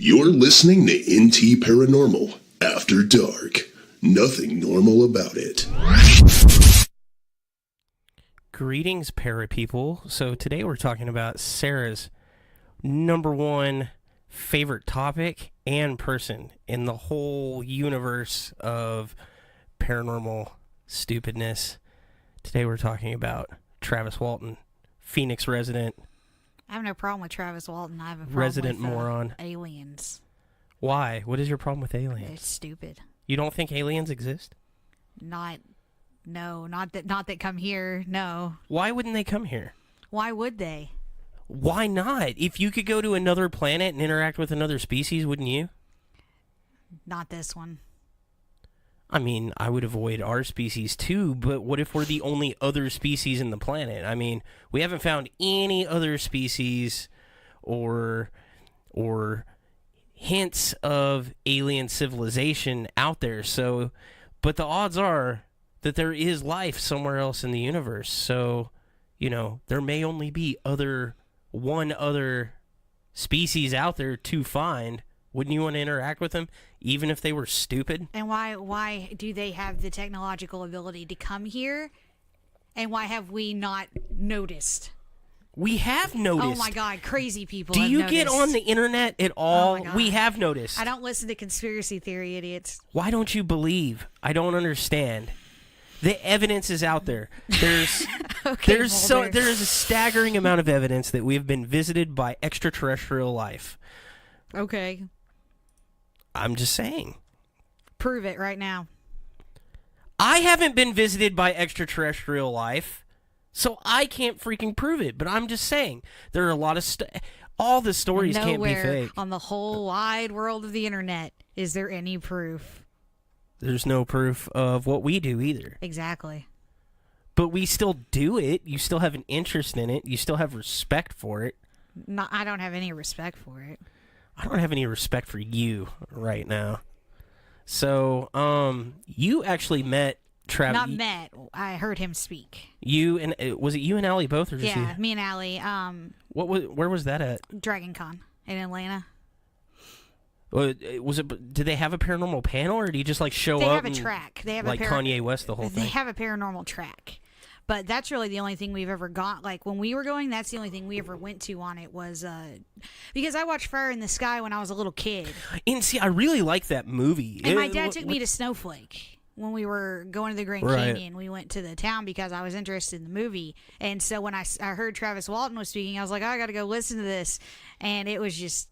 You're listening to NT Paranormal After Dark. Nothing normal about it. Greetings, para-people. So today we're talking about Sarah's number one favorite topic and person in the whole universe of paranormal stupidness. Today we're talking about Travis Walton, Phoenix resident. I have no problem with Travis Walton. I have a problem Resident with moron. aliens. Why? What is your problem with aliens? It's stupid. You don't think aliens exist? Not that come here. No. Why wouldn't they come here? Why would they? Why not? If you could go to another planet and interact with another species, wouldn't you? Not this one. I mean, I would avoid our species too, but what if we're the only other species in the planet? I mean, we haven't found any other species or hints of alien civilization out there. So, but the odds are that there is life somewhere else in the universe. So, you know, there may only be one other species out there to find. Wouldn't you want to interact with them, even if they were stupid? And why do they have the technological ability to come here? And why have we not noticed? We have noticed. Oh my God, crazy people. Do have you noticed. get on the internet at all? Oh my God. We have noticed. I don't listen to conspiracy theory idiots. Why don't you believe? I don't understand. The evidence is out there. There's there's a staggering amount of evidence that we have been visited by extraterrestrial life. Okay. I'm just saying. Prove it right now. I haven't been visited by extraterrestrial life, so I can't freaking prove it. But I'm just saying, there are a lot of all the stories can't be fake. On the whole wide world of the internet is there any proof. There's no proof of what we do either. Exactly. But we still do it. You still have an interest in it. You still have respect for it. No, I don't have any respect for it. I don't have any respect for you right now. So, you actually met Travis. Not met. I heard him speak. You and was it you and Allie both, or just you? Yeah, me and Allie. Where was that at? Dragon Con in Atlanta. Was it? Did they have a paranormal panel, or did he just like show up? They have a track. They have like Kanye West the whole thing. They have a paranormal track. But that's really the only thing we've ever got. Like, when we were going, that's the only thing we ever went to on it was, because I watched Fire in the Sky when I was a little kid. And see, I really like that movie. And my dad took me to Snowflake when we were going to the Grand Canyon. We went to the town because I was interested in the movie. And so when I heard Travis Walton was speaking, I was like, oh, I got to go listen to this. And it was just...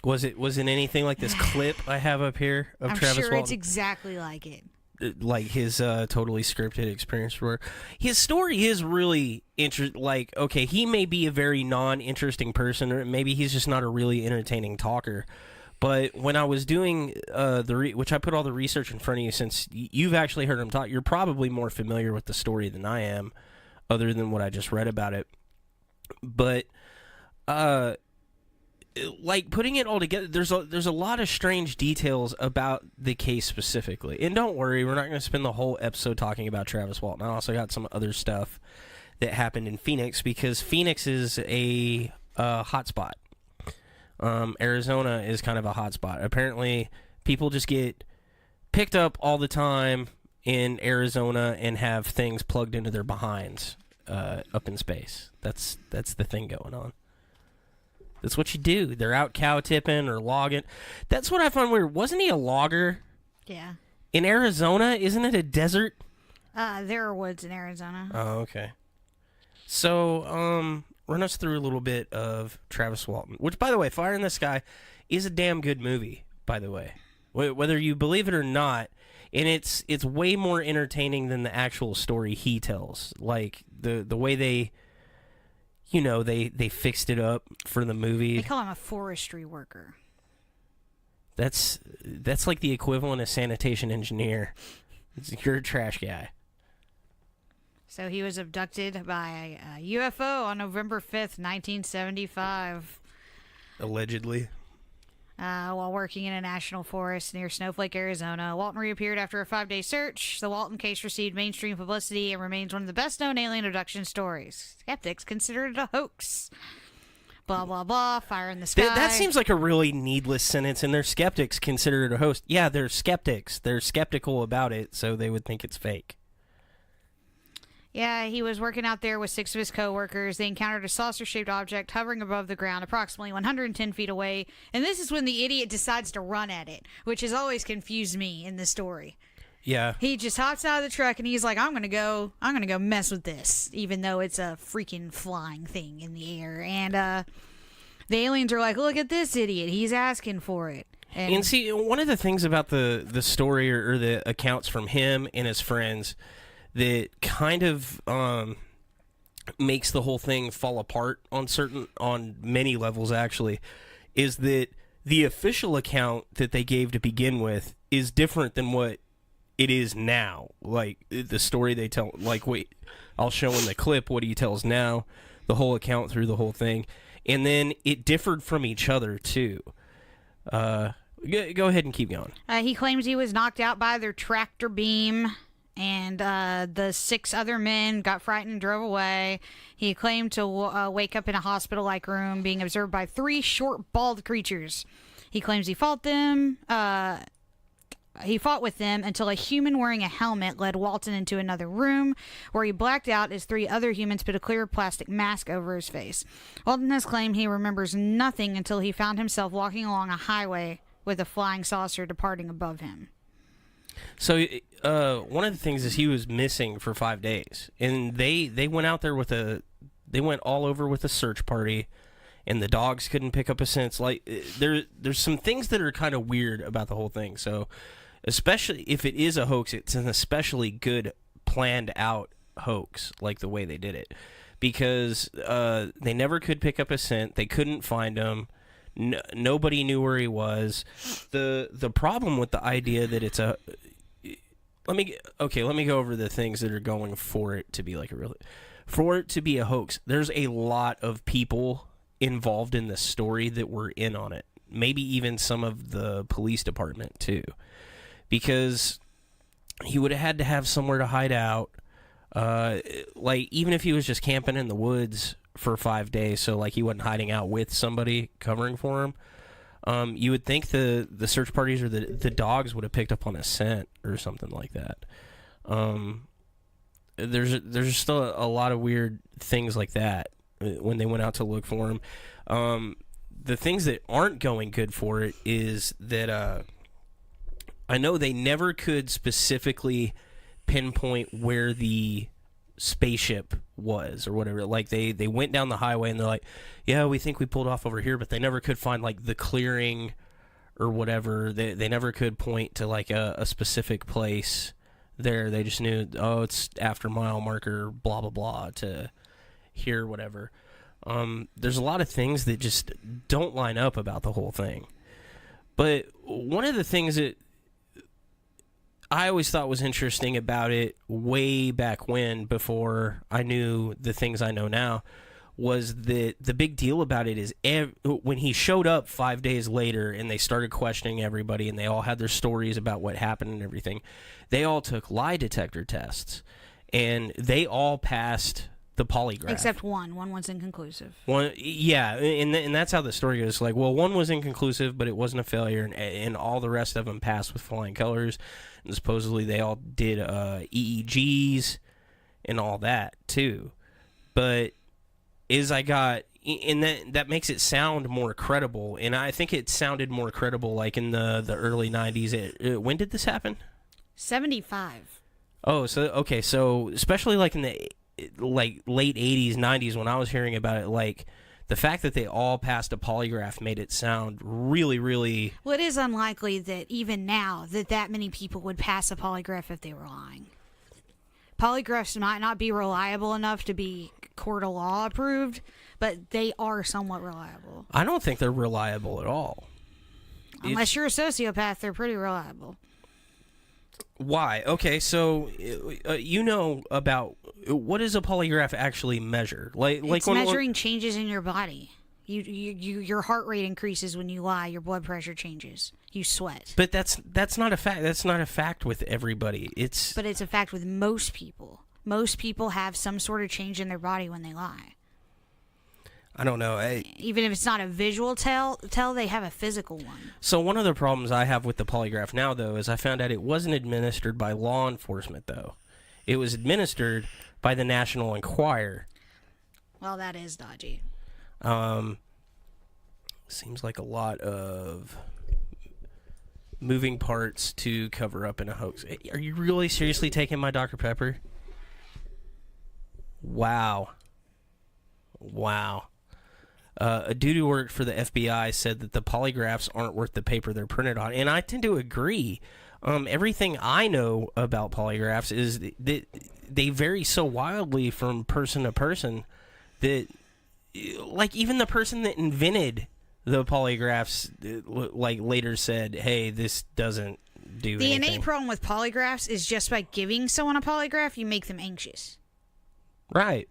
Was it anything like this clip I have up here of Travis Walton? I'm sure it's exactly like it. Like his totally scripted experience where his story is really interesting. Like, okay, he may be a very non-interesting person, or maybe he's just not a really entertaining talker. But when I was doing which I put all the research in front of you, since you've actually heard him talk, you're probably more familiar with the story than I am, other than what I just read about it. But like, putting it all together, there's a lot of strange details about the case specifically. And don't worry, we're not going to spend the whole episode talking about Travis Walton. I also got some other stuff that happened in Phoenix, because Phoenix is a hotspot. Arizona is kind of a hotspot. Apparently, people just get picked up all the time in Arizona and have things plugged into their behinds up in space. That's the thing going on. That's what you do. They're out cow tipping or logging. That's what I find weird. Wasn't he a logger? Yeah. In Arizona, isn't it a desert? There are woods in Arizona. Oh, okay. So, run us through a little bit of Travis Walton, which, by the way, Fire in the Sky is a damn good movie, by the way. Whether you believe it or not, and it's way more entertaining than the actual story he tells. Like, the way they... You know, they fixed it up for the movie. They call him a forestry worker. That's like the equivalent of sanitation engineer. You're a trash guy. So he was abducted by a UFO on November 5th, 1975. Allegedly. While working in a national forest near Snowflake, Arizona. Walton reappeared after a 5-day search. The Walton case received mainstream publicity and remains one of the best-known alien abduction stories. Skeptics consider it a hoax. blah, blah, blah, fire in the sky. That seems like a really needless sentence, and they're skeptics consider it a hoax. Yeah, they're skeptics. They're skeptical about it, so they would think it's fake. Yeah, he was working out there with 6 of his coworkers. They encountered a saucer-shaped object hovering above the ground, approximately 110 feet away. And this is when the idiot decides to run at it, which has always confused me in the story. Yeah. He just hops out of the truck and he's like, I'm gonna go mess with this, even though it's a freaking flying thing in the air. And the aliens are like, look at this idiot. He's asking for it. And see, one of the things about the story or the accounts from him and his friends that kind of makes the whole thing fall apart on many levels, actually, is that the official account that they gave to begin with is different than what it is now. Like, the story they tell, like, wait, I'll show in the clip what he tells now, the whole account through the whole thing. And then it differed from each other, too. Go ahead and keep going. He claims he was knocked out by their tractor beam, and the 6 other men got frightened and drove away. He claimed to wake up in a hospital-like room being observed by 3 short, bald creatures. He claims he fought with them until a human wearing a helmet led Walton into another room where he blacked out as 3 other humans put a clear plastic mask over his face. Walton has claimed he remembers nothing until he found himself walking along a highway with a flying saucer departing above him. So one of the things is he was missing for 5 days, and they went out there they went all over with a search party, and the dogs couldn't pick up a scent. Like, there's some things that are kind of weird about the whole thing. So especially if it is a hoax, it's an especially good planned out hoax, like the way they did it, because they never could pick up a scent. They couldn't find him. Nobody knew where he was. The problem with the idea that it's a let me go over the things that are going for it to be like for it to be a hoax. There's a lot of people involved in this story that were in on it. Maybe even some of the police department too, because he would have had to have somewhere to hide out. Like, even if he was just camping in the woods for 5 days, so like he wasn't hiding out with somebody covering for him, you would think the search parties or the dogs would have picked up on a scent or something like that. There's still a lot of weird things like that when they went out to look for him. The things that aren't going good for it is that I know they never could specifically pinpoint where the spaceship was or whatever. Like, they went down the highway and they're like, yeah, we think we pulled off over here, but they never could find like the clearing or whatever. They never could point to like a specific place there. They just knew, oh, it's after mile marker blah blah blah to here, whatever. There's a lot of things that just don't line up about the whole thing. But one of the things that I always thought was interesting about it way back when, before I knew the things I know now, was that the big deal about it is when he showed up 5 days later and they started questioning everybody and they all had their stories about what happened and everything, they all took lie detector tests and they all passed the polygraph. Except one. One was inconclusive. Yeah, and that's how the story goes. Like, well, one was inconclusive, but it wasn't a failure, and all the rest of them passed with flying colors. And supposedly they all did EEGs and all that too. But and that makes it sound more credible, and I think it sounded more credible like in the early 90s. When did this happen? 75. Oh, so okay, so especially like in the late 80s, 90s, when I was hearing about it, like, the fact that they all passed a polygraph made it sound really, really... Well, it is unlikely that even now that many people would pass a polygraph if they were lying. Polygraphs might not be reliable enough to be court of law approved, but they are somewhat reliable. I don't think they're reliable at all. Unless you're a sociopath, they're pretty reliable. Why? Okay, so you know about what does a polygraph actually measure? It's measuring changes in your body. Your heart rate increases when you lie. Your blood pressure changes. You sweat. But that's not a fact. That's not a fact with everybody. But it's a fact with most people. Most people have some sort of change in their body when they lie. I don't know. Even if it's not a visual tell, they have a physical one. So one of the problems I have with the polygraph now, though, is I found out it wasn't administered by law enforcement, though. It was administered by the National Enquirer. Well, that is dodgy. Seems like a lot of moving parts to cover up in a hoax. Are you really seriously taking my Dr. Pepper? Wow. A dude who worked for the FBI said that the polygraphs aren't worth the paper they're printed on, and I tend to agree. Everything I know about polygraphs is that they vary so wildly from person to person that, like, even the person that invented the polygraphs, like, later said, "Hey, this doesn't do the anything." innate problem with polygraphs is just by giving someone a polygraph, you make them anxious. Right.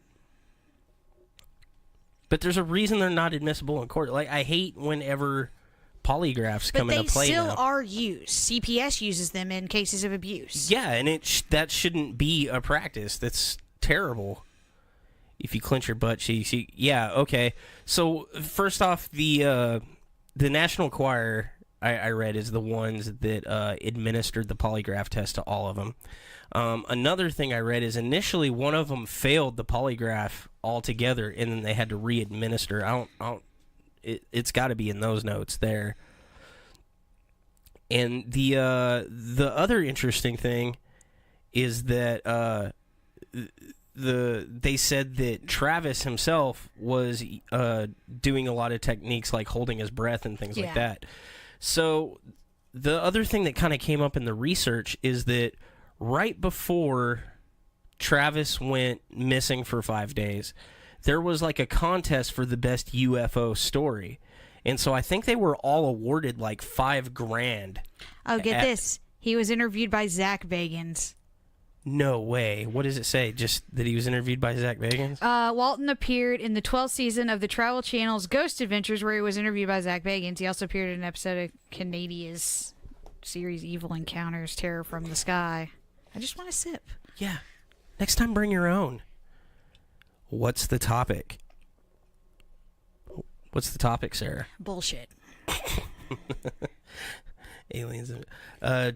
But there's a reason they're not admissible in court. Like, I hate whenever polygraphs come into play now. But they still are used. CPS uses them in cases of abuse. Yeah, and that shouldn't be a practice. That's terrible. If you clench your butt cheeks, yeah, okay. So first off, the National Enquirer I read is the ones that administered the polygraph test to all of them. Another thing I read is initially one of them failed the polygraph altogether, and then they had to re-administer. It's got to be in those notes there. And the other interesting thing is that they said that Travis himself was doing a lot of techniques like holding his breath and things like that. So the other thing that kind of came up in the research is that right before Travis went missing for 5 days, there was like a contest for the best UFO story. And so I think they were all awarded like $5,000. Oh, get this. He was interviewed by Zach Bagans. No way. What does it say? Just that he was interviewed by Zach Bagans? Walton appeared in the 12th season of the Travel Channel's Ghost Adventures, where he was interviewed by Zach Bagans. He also appeared in an episode of Canadia's series Evil Encounters, Terror from the Sky. I just want to sip. Yeah. Next time, bring your own. What's the topic? What's the topic, Sarah? Bullshit. Aliens.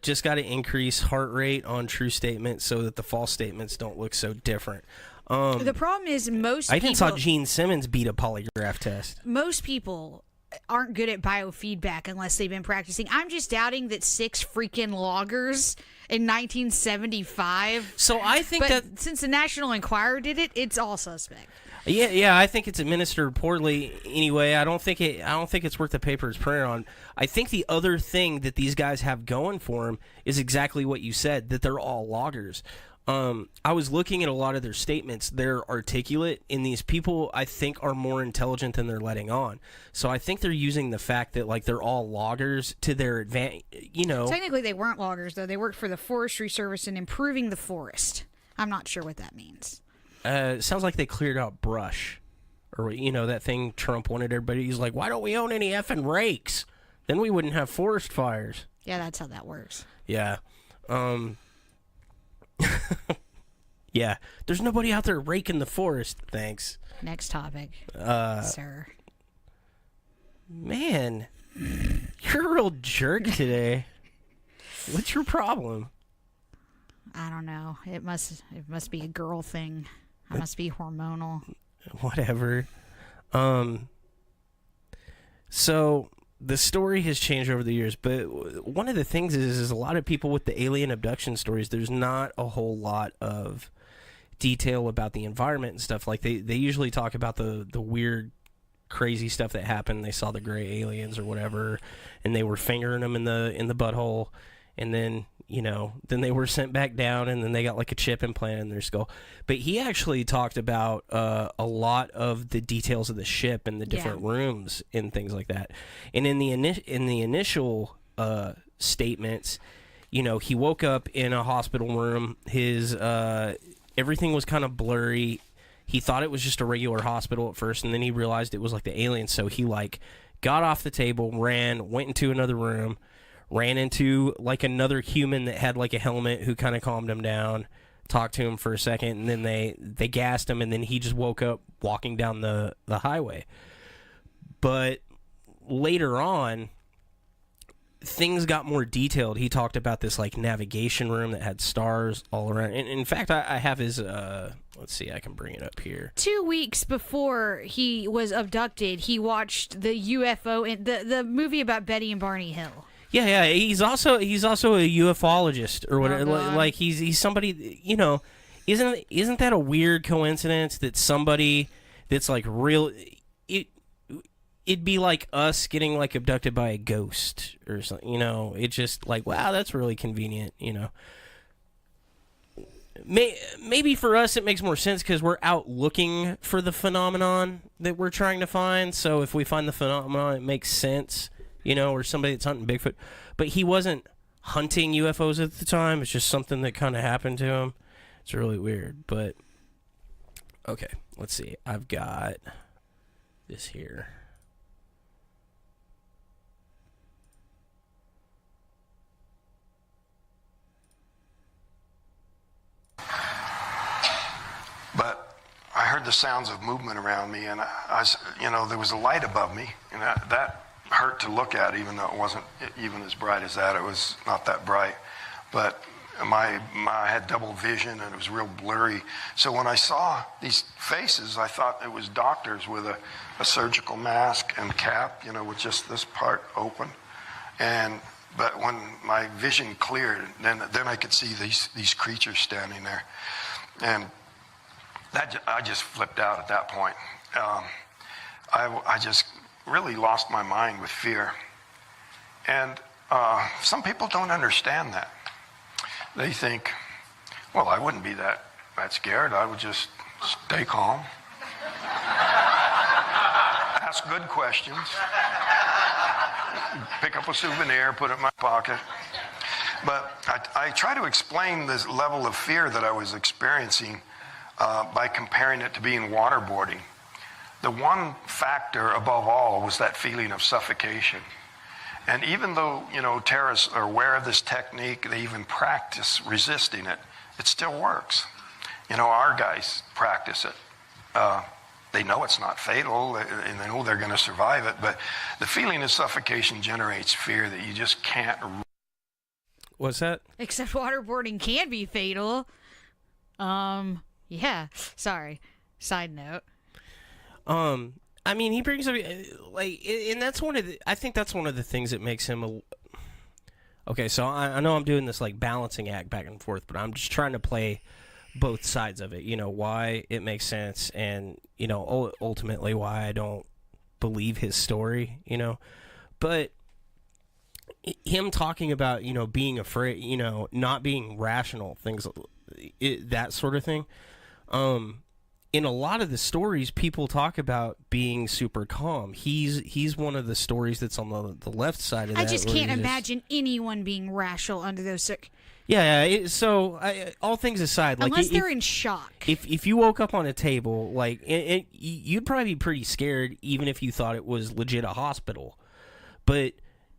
Just got to increase heart rate on true statements so that the false statements don't look so different. The problem is I even saw Gene Simmons beat a polygraph test. Most people aren't good at biofeedback unless they've been practicing. I'm just doubting that 6 freaking loggers in 1975. So I think that since the National Enquirer did it, it's all suspect. Yeah, I think it's administered poorly anyway. I don't think it's worth the paper it's printed on. I think the other thing that these guys have going for them is exactly what you said, that they're all loggers. I was looking at a lot of their statements. They're articulate, and these people, I think, are more intelligent than they're letting on. So I think they're using the fact that, like, they're all loggers to their advantage, you know. Technically, they weren't loggers, though. They worked for the Forestry Service in improving the forest. I'm not sure what that means. It sounds like they cleared out brush. Or, you know, that thing Trump wanted everybody. He's like, why don't we own any effing rakes? Then we wouldn't have forest fires. Yeah, that's how that works. Yeah. Yeah. There's nobody out there raking the forest. Thanks. Next topic, sir. Man, you're a real jerk today. What's your problem? I don't know. It must be a girl thing. I must be hormonal. Whatever. So the story has changed over the years, but one of the things is a lot of people with the alien abduction stories, there's not a whole lot of detail about the environment and stuff. Like they usually talk about the weird, crazy stuff that happened. They saw the gray aliens or whatever, and they were fingering them in the butthole, and then, you know, then they were sent back down, and then they got like a chip implanted in their skull. But he actually talked about a lot of the details of the ship and the different rooms and things like that. And in the initial statements, you know, he woke up in a hospital room. His everything was kind of blurry. He thought it was just a regular hospital at first, and then he realized it was like the aliens. So he like got off the table, went into another room, ran into like another human that had like a helmet who kind of calmed him down, talked to him for a second, and then they gassed him, and then he just woke up walking down the highway. But later on, things got more detailed. He talked about this like navigation room that had stars all around. And in fact, I have his let's see, I can bring it up here. 2 weeks before he was abducted, he watched the UFO in the movie about Betty and Barney Hill. Yeah. He's also a ufologist or whatever. Like he's somebody, you know. Isn't that a weird coincidence that somebody that's like real? It'd be like us getting like abducted by a ghost or something, you know. It's just like, wow, that's really convenient, you know. Maybe for us it makes more sense because we're out looking for the phenomenon that we're trying to find. So if we find the phenomenon, it makes sense, you know, or somebody that's hunting Bigfoot. But he wasn't hunting UFOs at the time. It's just something that kind of happened to him. It's really weird. But okay, let's see. I've got this here. But I heard the sounds of movement around me, and there was a light above me, and that hurt to look at, even though it wasn't even as bright as that. It was not that bright, but I had double vision, and it was real blurry. So when I saw these faces, I thought it was doctors with a surgical mask and cap, you know, with just this part open. But when my vision cleared, then I could see these creatures standing there, and I just flipped out at that point. I just really lost my mind with fear. And some people don't understand that. They think, well, I wouldn't be that scared. I would just stay calm. Ask good questions. Pick up a souvenir, put it in my pocket. But I try to explain this level of fear that I was experiencing by comparing it to being waterboarding. The one factor above all was that feeling of suffocation. And even though, you know, terrorists are aware of this technique, they even practice resisting it, it still works. You know, our guys practice it. They know it's not fatal, and they know they're going to survive it, but the feeling of suffocation generates fear that you just can't. What's that? Except waterboarding can be fatal. Yeah. Sorry. Side note. I mean, he brings up like, and that's I think that's one of the things that makes him okay. So I know I'm doing this like balancing act back and forth, but I'm just trying to play both sides of it. You know, why it makes sense, and you know, ultimately why I don't believe his story. You know, but him talking about, you know, being afraid, you know, not being rational, things, that sort of thing. In a lot of the stories, people talk about being super calm. He's one of the stories that's on the left side of that. I just can't imagine anyone being rational under those. So all things aside, like unless they're in shock. If you woke up on a table, like you'd probably be pretty scared, even if you thought it was legit a hospital. But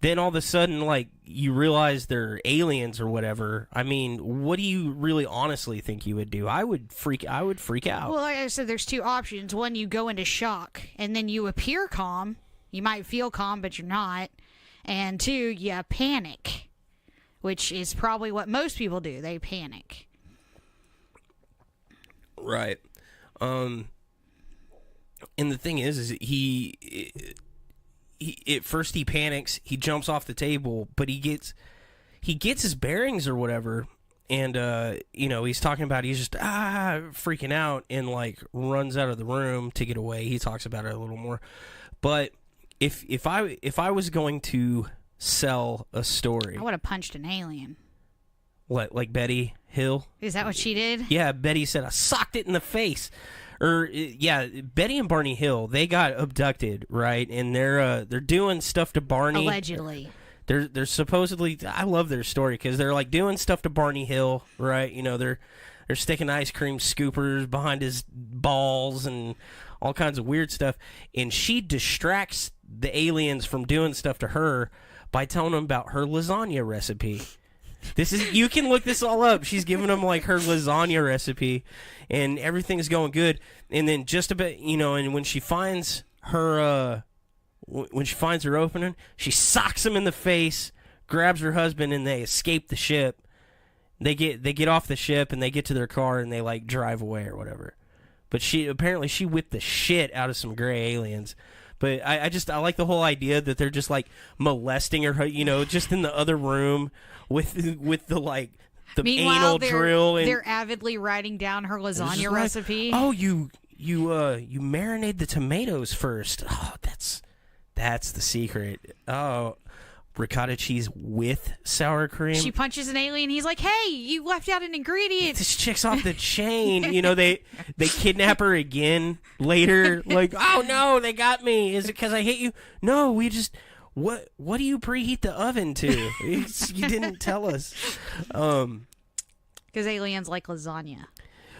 then all of a sudden, like, you realize they're aliens or whatever. I mean, what do you really honestly think you would do? I would freak out. Well, like I said, there's two options. One, you go into shock, and then you appear calm. You might feel calm, but you're not. And two, you panic, which is probably what most people do. They panic. Right. And the thing is he at first he panics, he jumps off the table, but he gets his bearings or whatever, and you know, he's talking about he's just freaking out and like runs out of the room to get away. He talks about it a little more. But if I was going to sell a story, I would have punched an alien. What, like Betty Hill? Is that what she did? Yeah, Betty said I socked it in the face. Or yeah, Betty and Barney Hill, they got abducted, right? And they're doing stuff to Barney. Allegedly. They're supposedly, I love their story because they're like doing stuff to Barney Hill, right? You know, they're sticking ice cream scoopers behind his balls and all kinds of weird stuff. And she distracts the aliens from doing stuff to her by telling them about her lasagna recipe. You can look this all up. She's giving him like her lasagna recipe, and everything's going good. And then just a bit, and when she finds her opening, she socks him in the face, grabs her husband, and they escape the ship. They get off the ship and they get to their car and they like drive away or whatever. But she whipped the shit out of some gray aliens. But I like the whole idea that they're just like molesting her, just in the other room with the like the Meanwhile, anal drill. And they're avidly writing down her lasagna recipe. Oh, you marinate the tomatoes first. Oh, that's the secret. Oh, ricotta cheese with sour cream. She punches an alien. He's like, "Hey, you left out an ingredient." This chick's off the chain. They kidnap her again later. Like, oh no, they got me. Is it because I hit you? No, we just what do you preheat the oven to? You didn't tell us. Because aliens like lasagna.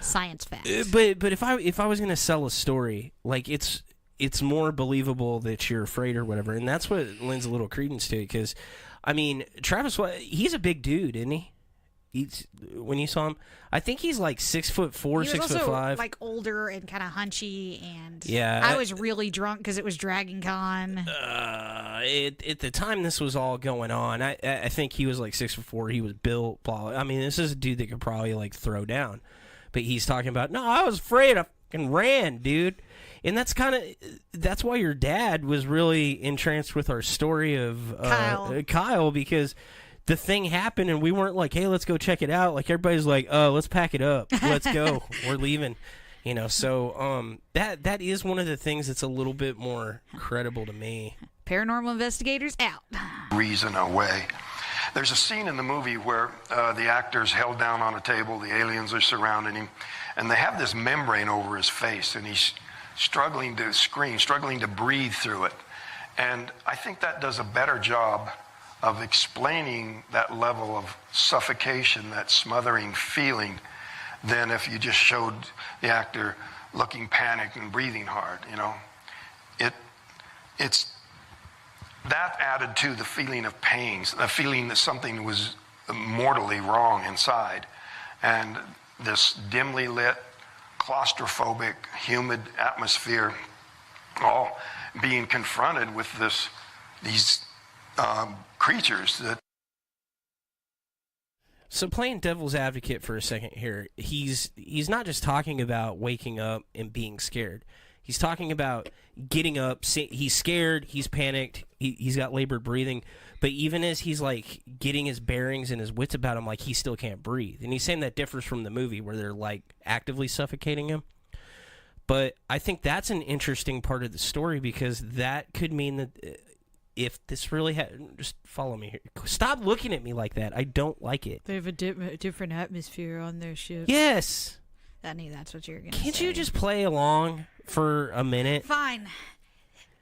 Science fact. But if I was gonna sell a story, like it's more believable that you're afraid or whatever, and that's what lends a little credence to it. Because, I mean, Travis, he's a big dude, isn't he? When you saw him, I think he's like 6'4", 6'5". Like older and kind of hunchy, and yeah, I was really drunk because it was Dragon Con. At the time this was all going on, I think he was like 6'4". He was built. Blah. I mean, this is a dude that could probably like throw down, but he's talking about no, I was afraid. I fucking ran, dude. And that's why your dad was really entranced with our story of Kyle, because the thing happened and we weren't like, hey, let's go check it out. Like everybody's like, let's pack it up, let's go, we're leaving. So that is one of the things that's a little bit more credible to me. Paranormal investigators out. Reason away. There's a scene in the movie where the actor's held down on a table, the aliens are surrounding him, and they have this membrane over his face, and he's struggling to scream, struggling to breathe through it. And I think that does a better job of explaining that level of suffocation, that smothering feeling, than if you just showed the actor looking panicked and breathing hard. It's that added to the feeling of pain, the feeling that something was mortally wrong inside. And this dimly lit, claustrophobic, humid atmosphere, all being confronted with these creatures that. So playing devil's advocate for a second here, he's not just talking about waking up and being scared. He's talking about getting up. He's scared. He's panicked. He's got labored breathing. But even as he's like getting his bearings and his wits about him, like he still can't breathe. And he's saying that differs from the movie where they're like actively suffocating him. But I think that's an interesting part of the story because that could mean that if this really just follow me here. Stop looking at me like that. I don't like it. They have a different atmosphere on their ship. Yes. I knew that's what you were going to say. Can't you just play along for a minute? Fine.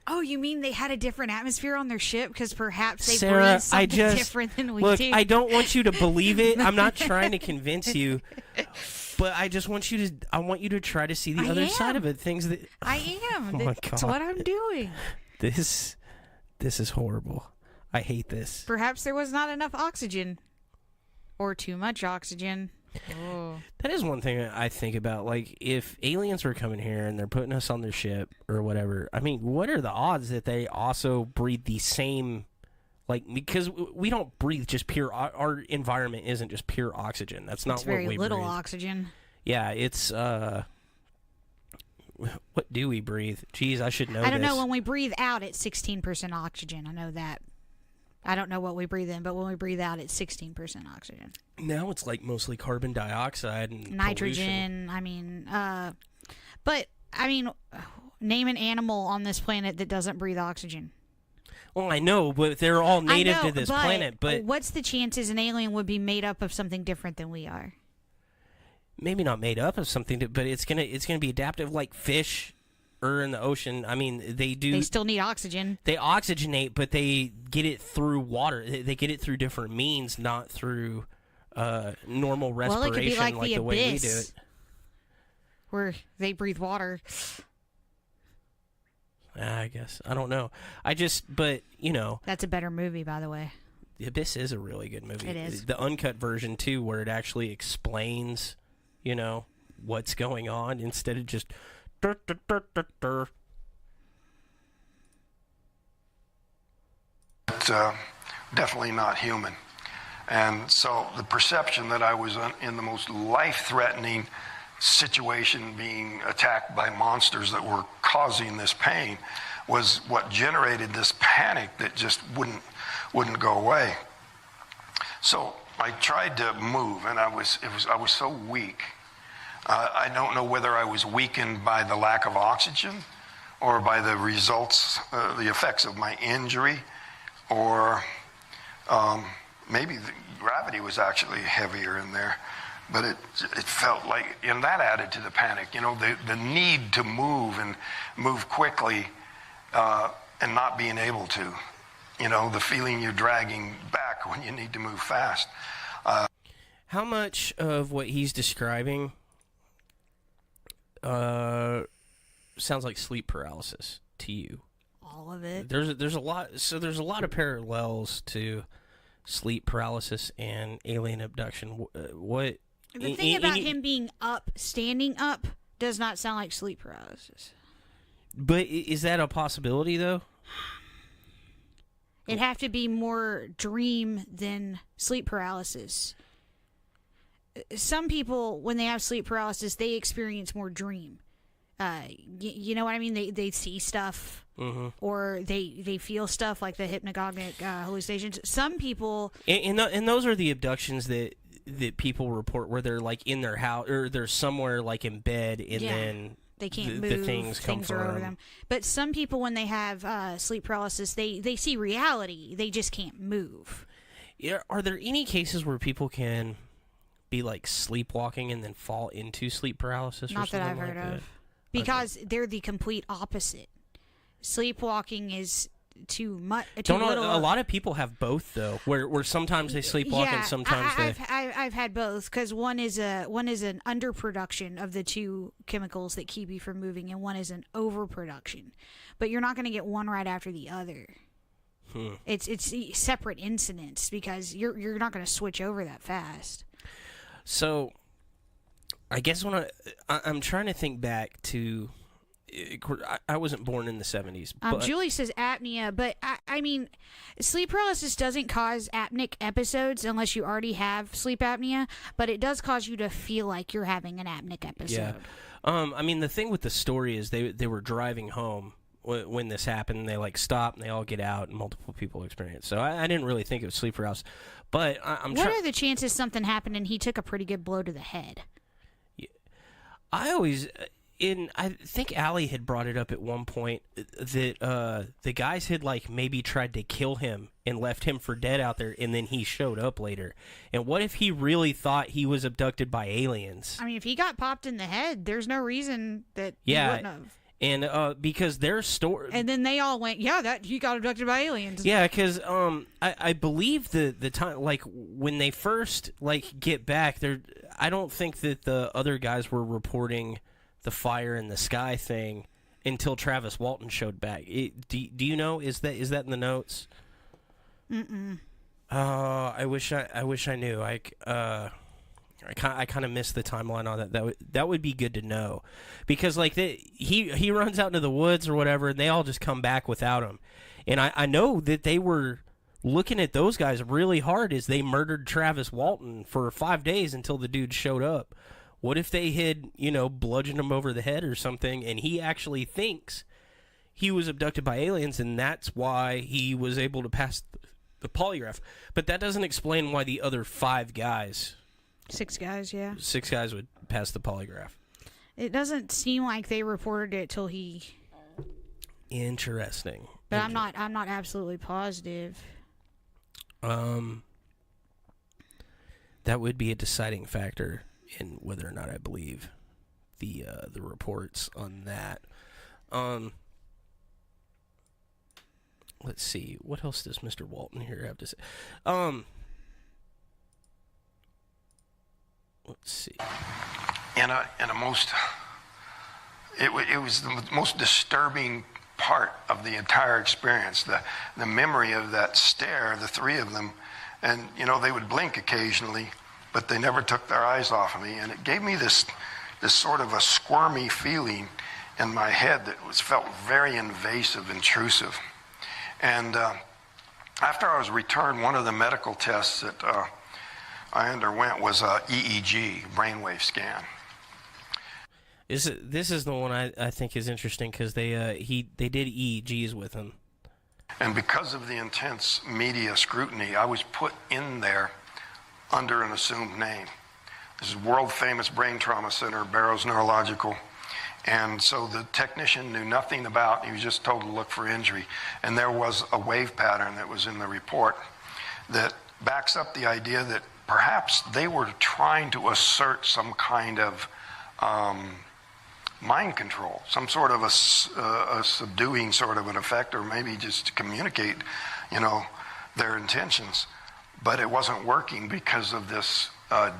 Oh, you mean they had a different atmosphere on their ship because perhaps they Sarah, breathed something different than we do? Look, I don't want you to believe it. I'm not trying to convince you. But I just want you to try to see the other side of it. Things that I am. Oh my God. That's what I'm doing. This is horrible. I hate this. Perhaps there was not enough oxygen. Or too much oxygen. Oh. That is one thing I think about. Like, if aliens were coming here and they're putting us on their ship or whatever, I mean, what are the odds that they also breathe the same, like, because we don't breathe just pure, our environment isn't just pure oxygen. That's not what we breathe. It's very little oxygen. Yeah, it's, what do we breathe? Jeez, I should know this. I don't know. When we breathe out, it's 16% oxygen. I know that. I don't know what we breathe in, but when we breathe out, it's 16% oxygen. Now it's like mostly carbon dioxide and nitrogen. Pollution. But name an animal on this planet that doesn't breathe oxygen. Well, I know, but they're all native to this planet. But what's the chances an alien would be made up of something different than we are? Maybe not made up of something, but it's gonna be adaptive, like fish. In the ocean, I mean, they still need oxygen. They oxygenate, but they get it through water. They get it through different means, not through normal respiration, well, it could be like the way we do it. Where they breathe water. I guess. I don't know. But, That's a better movie, by the way. The Abyss is a really good movie. It is. The uncut version, too, where it actually explains, what's going on instead of just... Definitely not human. And so the perception that I was in the most life-threatening situation, being attacked by monsters that were causing this pain, was what generated this panic that just wouldn't go away. So I tried to move, and I was so weak. I don't know whether I was weakened by the lack of oxygen or by the results, the effects of my injury, or maybe the gravity was actually heavier in there. But it felt like, and that added to the panic, the need to move and move quickly and not being able to. The feeling you're dragging back when you need to move fast. How much of what he's describing sounds like sleep paralysis to you? All of it. There's a lot. So there's a lot of parallels to sleep paralysis and alien abduction. What? The thing about him being up, standing up, does not sound like sleep paralysis. But is that a possibility, though? It'd have to be more dream than sleep paralysis. Some people, when they have sleep paralysis, they experience more dream. You know what I mean? They see stuff, or they feel stuff like the hypnagogic hallucinations. Some people... And those are the abductions that people report where they're like in their house, or they're somewhere like in bed, and then they can't move. The things come from are over them. But some people, when they have sleep paralysis, they see reality. They just can't move. Yeah, are there any cases where people can be like sleepwalking and then fall into sleep paralysis? Not that I've heard of. Because they're the complete opposite. Sleepwalking is too much. A lot of people have both, though, where sometimes they sleepwalk and sometimes I've had both, because one is an underproduction of the two chemicals that keep you from moving, and one is an overproduction. But you're not going to get one right after the other. It's separate incidents, because you're not going to switch over that fast. So, I guess when I'm trying to think back to, I wasn't born in the 70s. But Julie says apnea, but I mean, sleep paralysis doesn't cause apneic episodes unless you already have sleep apnea, but it does cause you to feel like you're having an apneic episode. Yeah. I mean, the thing with the story is they were driving home when this happened, and they like stop and they all get out, and multiple people experience. So I didn't really think it was sleep paralysis, but What are the chances something happened and he took a pretty good blow to the head? I think Allie had brought it up at one point that the guys had like maybe tried to kill him and left him for dead out there, and then he showed up later. And what if he really thought he was abducted by aliens? I mean, if he got popped in the head, there's no reason that he wouldn't have. And because their story, and then they all went, that he got abducted by aliens. Yeah, because I believe the time, like when they first like get back, I don't think that the other guys were reporting the fire in the sky thing until Travis Walton showed back. Do you know? Is that in the notes? Mm-mm. I wish I knew. I kind of missed the timeline on that. That would be good to know, because like he runs out into the woods or whatever, and they all just come back without him. And I know that they were looking at those guys really hard as they murdered Travis Walton for 5 days until the dude showed up. What if they had, bludgeoned him over the head or something, and he actually thinks he was abducted by aliens, and that's why he was able to pass the polygraph? But that doesn't explain why the other 5 guys... 6 guys, yeah. 6 guys would pass the polygraph. It doesn't seem like they reported it till he... Interesting. But I'm not absolutely positive. That would be a deciding factor in whether or not I believe the reports on that. Let's see. What else does Mr. Walton here have to say? Let's see. It was the most disturbing part of the entire experience. The memory of that stare, the 3 of them, And, they would blink occasionally, but they never took their eyes off of me. And it gave me this sort of a squirmy feeling in my head that felt very invasive, intrusive. And after I was returned, one of the medical tests that I underwent was a EEG, brainwave scan. This is the one I think is interesting because they did EEGs with him. And because of the intense media scrutiny, I was put in there under an assumed name. This is world famous brain trauma center, Barrows Neurological. And so the technician knew nothing about, he was just told to look for injury. And there was a wave pattern that was in the report that backs up the idea that perhaps they were trying to assert some kind of mind control, some sort of a subduing sort of an effect, or maybe just to communicate, their intentions. But it wasn't working because of this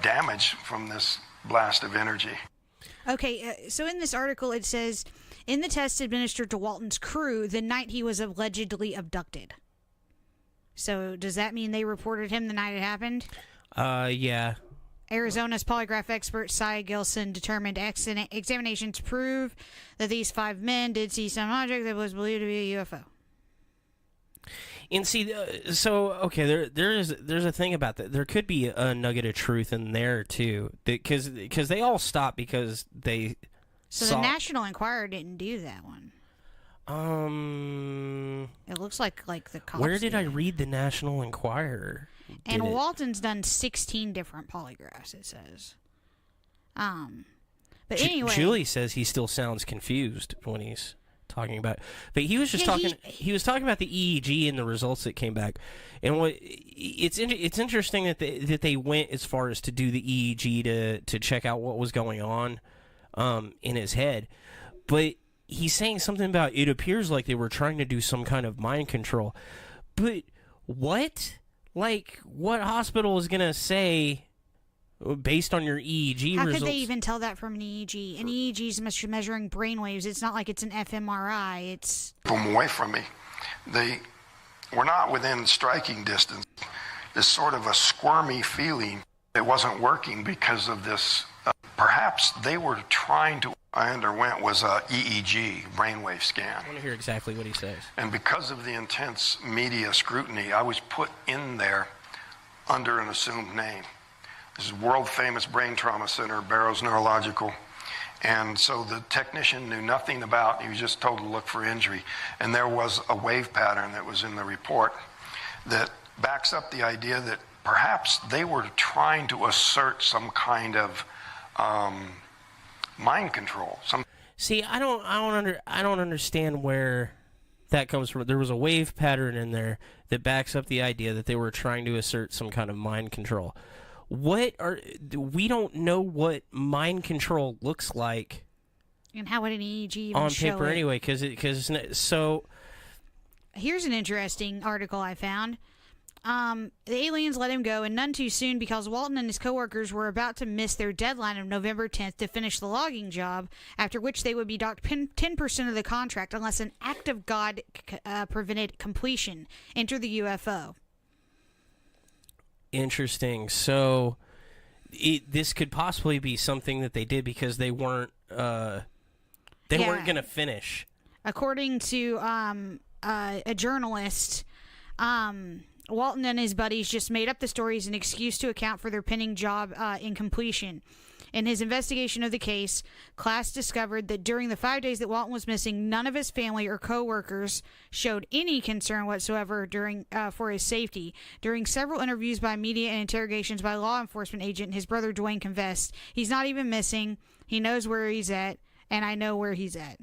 damage from this blast of energy. Okay, so in this article it says, in the test administered to Walton's crew the night he was allegedly abducted. So does that mean they reported him the night it happened? Yeah. Arizona's polygraph expert Cy Gilson determined examinations prove that these 5 men did see some object that was believed to be a UFO. And see, okay, there's a thing about that. There could be a nugget of truth in there too, because they all stopped because they. So the National Enquirer didn't do that one. It looks like the cops. Where did I read the National Enquirer? And Walton's done 16 different polygraphs. It says. But anyway, Julie says he still sounds confused when he's talking about, but he was just talking. He was talking about the EEG and the results that came back, and it's interesting that they went as far as to do the EEG to check out what was going on, in his head, but he's saying something about it appears like they were trying to do some kind of mind control, but what? Like, what hospital is gonna say? Based on your EEG How results. could they even tell that from an EEG? An EEG is measuring brainwaves. It's not like it's an fMRI. It's... Them away from me. They were not within striking distance. This sort of a squirmy feeling. It wasn't working because of this. Perhaps they were trying to... I underwent was a EEG, brainwave scan. I want to hear exactly what he says. And because of the intense media scrutiny, I was put in there under an assumed name. This is world famous brain trauma center, Barrows Neurological. And so the technician knew nothing about, he was just told to look for injury. And there was a wave pattern that was in the report that backs up the idea that perhaps they were trying to assert some kind of mind control. See, I don't understand where that comes from. There was a wave pattern in there that backs up the idea that they were trying to assert some kind of mind control. We don't know what mind control looks like, and how would an EEG even on show paper it? anyway? So here's an interesting article I found. The aliens let him go, and none too soon, because Walton and his coworkers were about to miss their deadline of November 10th to finish the logging job, after which they would be docked 10% of the contract unless an act of God prevented completion. Enter the UFO. Interesting. So this could possibly be something that they did because they weren't weren't going to finish. According to a journalist, Walton and his buddies just made up the story as an excuse to account for their pending job incompletion. In his investigation of the case, class discovered that during the 5 days that Walton was missing, none of his family or co-workers showed any concern whatsoever for his safety. During several interviews by media and interrogations by a law enforcement agent, his brother Dwayne confessed, "He's not even missing. He knows where he's at, and I know where he's at."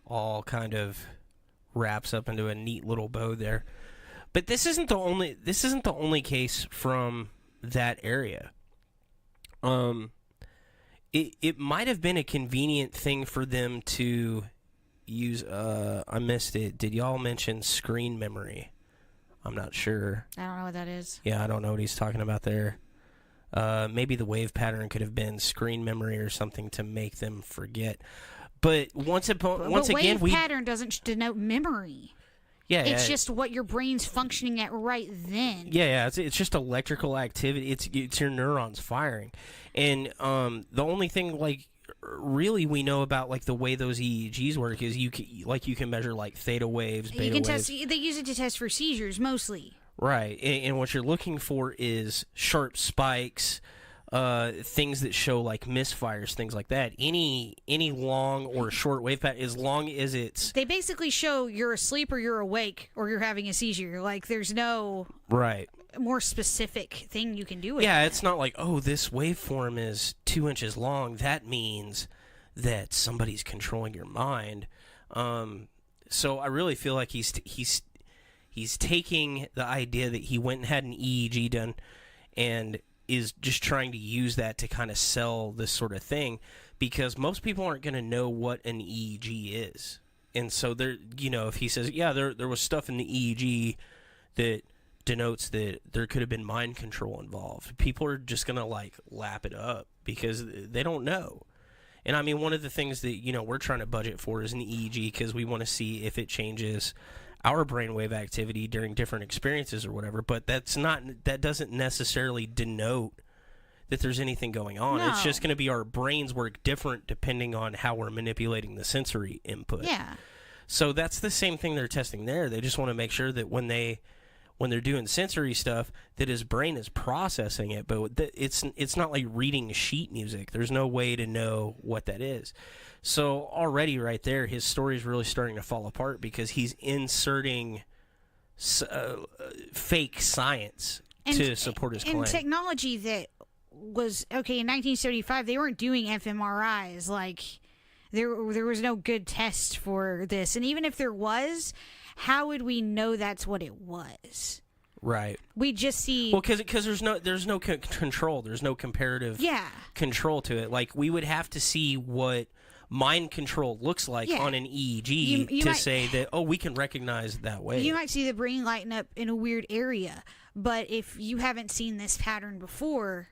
All kind of wraps up into a neat little bow there. But this isn't the only case from that area. It might have been a convenient thing for them to use. I missed it. Did y'all mention screen memory? I'm not sure. I don't know what that is. Yeah, I don't know what he's talking about there. Maybe the wave pattern could have been screen memory or something to make them forget. But once again, wave pattern doesn't denote memory. Yeah, it's just what your brain's functioning at right then. Yeah, it's just electrical activity. It's your neurons firing, and the only thing like really we know about like the way those EEGs work is you can measure like theta waves, beta waves. They use it to test for seizures mostly. Right, and what you're looking for is sharp spikes. Things that show like misfires, things like that. Any long or short wave pattern, as long as it's... They basically show you're asleep or you're awake or you're having a seizure. Like, there's no more specific thing you can do with it. It's not like, oh, this waveform is 2 inches long. That means that somebody's controlling your mind. So I really feel like he's taking the idea that he went and had an EEG done and is just trying to use that to kind of sell this sort of thing, because most people aren't going to know what an EEG is. And so if he says, there was stuff in the EEG that denotes that there could have been mind control involved, people are just going to like lap it up because they don't know. And I mean, one of the things that, we're trying to budget for is an EEG because we want to see if it changes our brainwave activity during different experiences or whatever, but that doesn't necessarily denote that there's anything going on. No. It's just going to be our brains work different depending on how we're manipulating the sensory input. Yeah. So that's the same thing they're testing there. They just want to make sure that when they're doing sensory stuff, that his brain is processing it, but it's not like reading sheet music. There's no way to know what that is. So already right there, his story is really starting to fall apart because he's inserting fake science to support his claim. And technology that was, in 1975, they weren't doing fMRIs. Like, there was no good test for this. And even if there was, how would we know that's what it was? Right. We just see... Well, because there's no control. There's no comparative control to it. Like, we would have to see what mind control looks like on an EEG to say that, we can recognize that way. You might see the brain lighten up in a weird area, but if you haven't seen this pattern before,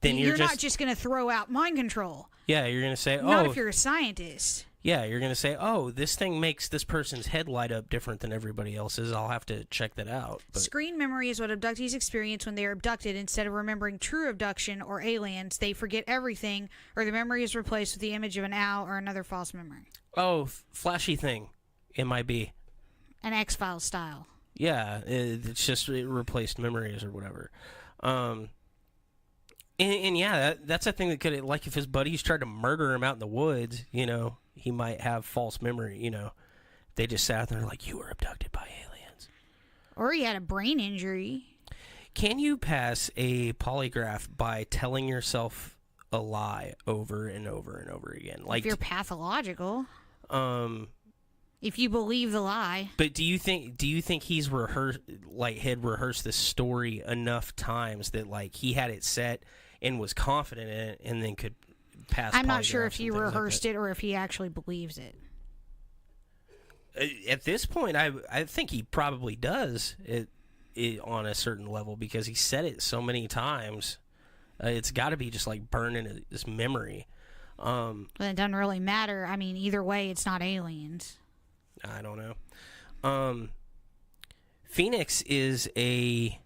then you're not just going to throw out mind control. Yeah, you're going to say, not if you're a scientist. Yeah, you're going to say, this thing makes this person's head light up different than everybody else's. I'll have to check that out. But screen memory is what abductees experience when they are abducted. Instead of remembering true abduction or aliens, they forget everything, or the memory is replaced with the image of an owl or another false memory. Flashy thing. It might be. An X-Files style. Yeah, it's just it replaced memories or whatever. That's a thing that could, like, if his buddies tried to murder him out in the woods, he might have false memory, They just sat there like, you were abducted by aliens. Or he had a brain injury. Can you pass a polygraph by telling yourself a lie over and over and over again? Like, if you're pathological. If you believe the lie. But do you think he's had rehearsed this story enough times that like he had it set and was confident in it and then could pass? I'm not sure if he rehearsed it or if he actually believes it. At this point, I think he probably does it on a certain level because he said it so many times. It's got to be just like burned into his memory. But it doesn't really matter. I mean, either way, it's not aliens. I don't know. Phoenix is a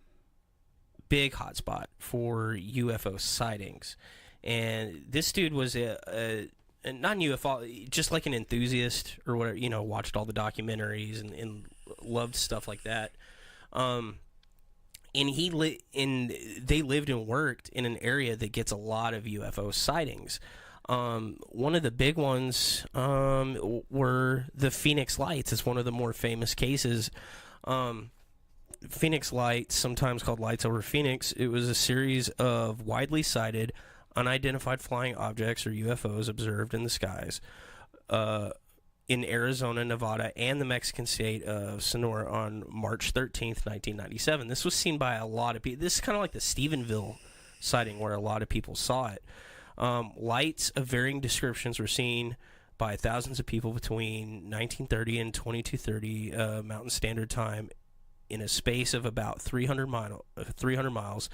big hotspot for UFO sightings, and this dude was a non-UFO, just like an enthusiast or whatever. Watched all the documentaries and loved stuff like that. And they lived and worked in an area that gets a lot of UFO sightings. One of the big ones were the Phoenix Lights. It's one of the more famous cases. Phoenix Lights, sometimes called Lights Over Phoenix, it was a series of widely sighted, unidentified flying objects, or UFOs, observed in the skies in Arizona, Nevada, and the Mexican state of Sonora on March 13th, 1997. This was seen by a lot of people. This is kind of like the Stephenville sighting where a lot of people saw it. Lights of varying descriptions were seen by thousands of people between 1930 and 2230 Mountain Standard Time in a space of about 300 miles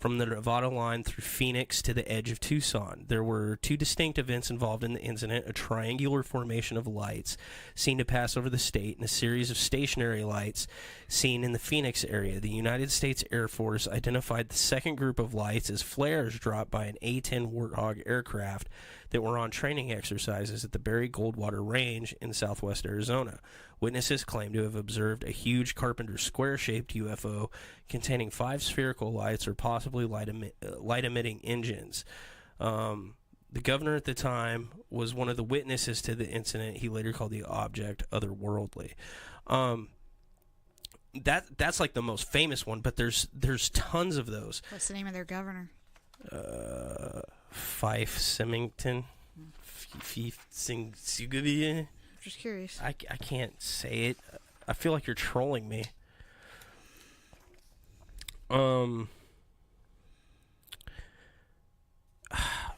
from the Nevada line through Phoenix to the edge of Tucson. There were 2 distinct events involved in the incident: a triangular formation of lights seen to pass over the state, and a series of stationary lights seen in the Phoenix area. The United States Air Force identified the second group of lights as flares dropped by an A-10 Warthog aircraft that were on training exercises at the Berry Goldwater Range in southwest Arizona. Witnesses claim to have observed a huge Carpenter square-shaped UFO containing 5 spherical lights or possibly light-emitting engines. The governor at the time was one of the witnesses to the incident. He later called the object otherworldly. That's like the most famous one, but there's tons of those. What's the name of their governor? Fife Symington. Just curious. I can't say it. I feel like you're trolling me.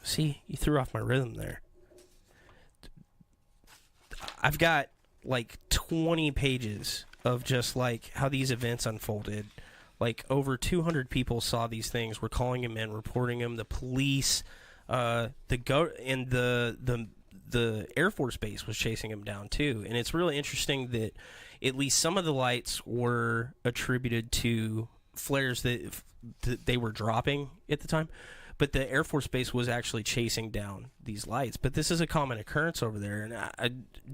See, you threw off my rhythm there. I've got like 20 pages of just like how these events unfolded. Like over 200 people saw these things, were calling them in, reporting them. The police, the Air Force Base was chasing him down too. And it's really interesting that at least some of the lights were attributed to flares that they were dropping at the time, but the Air Force Base was actually chasing down these lights. But this is a common occurrence over there, and I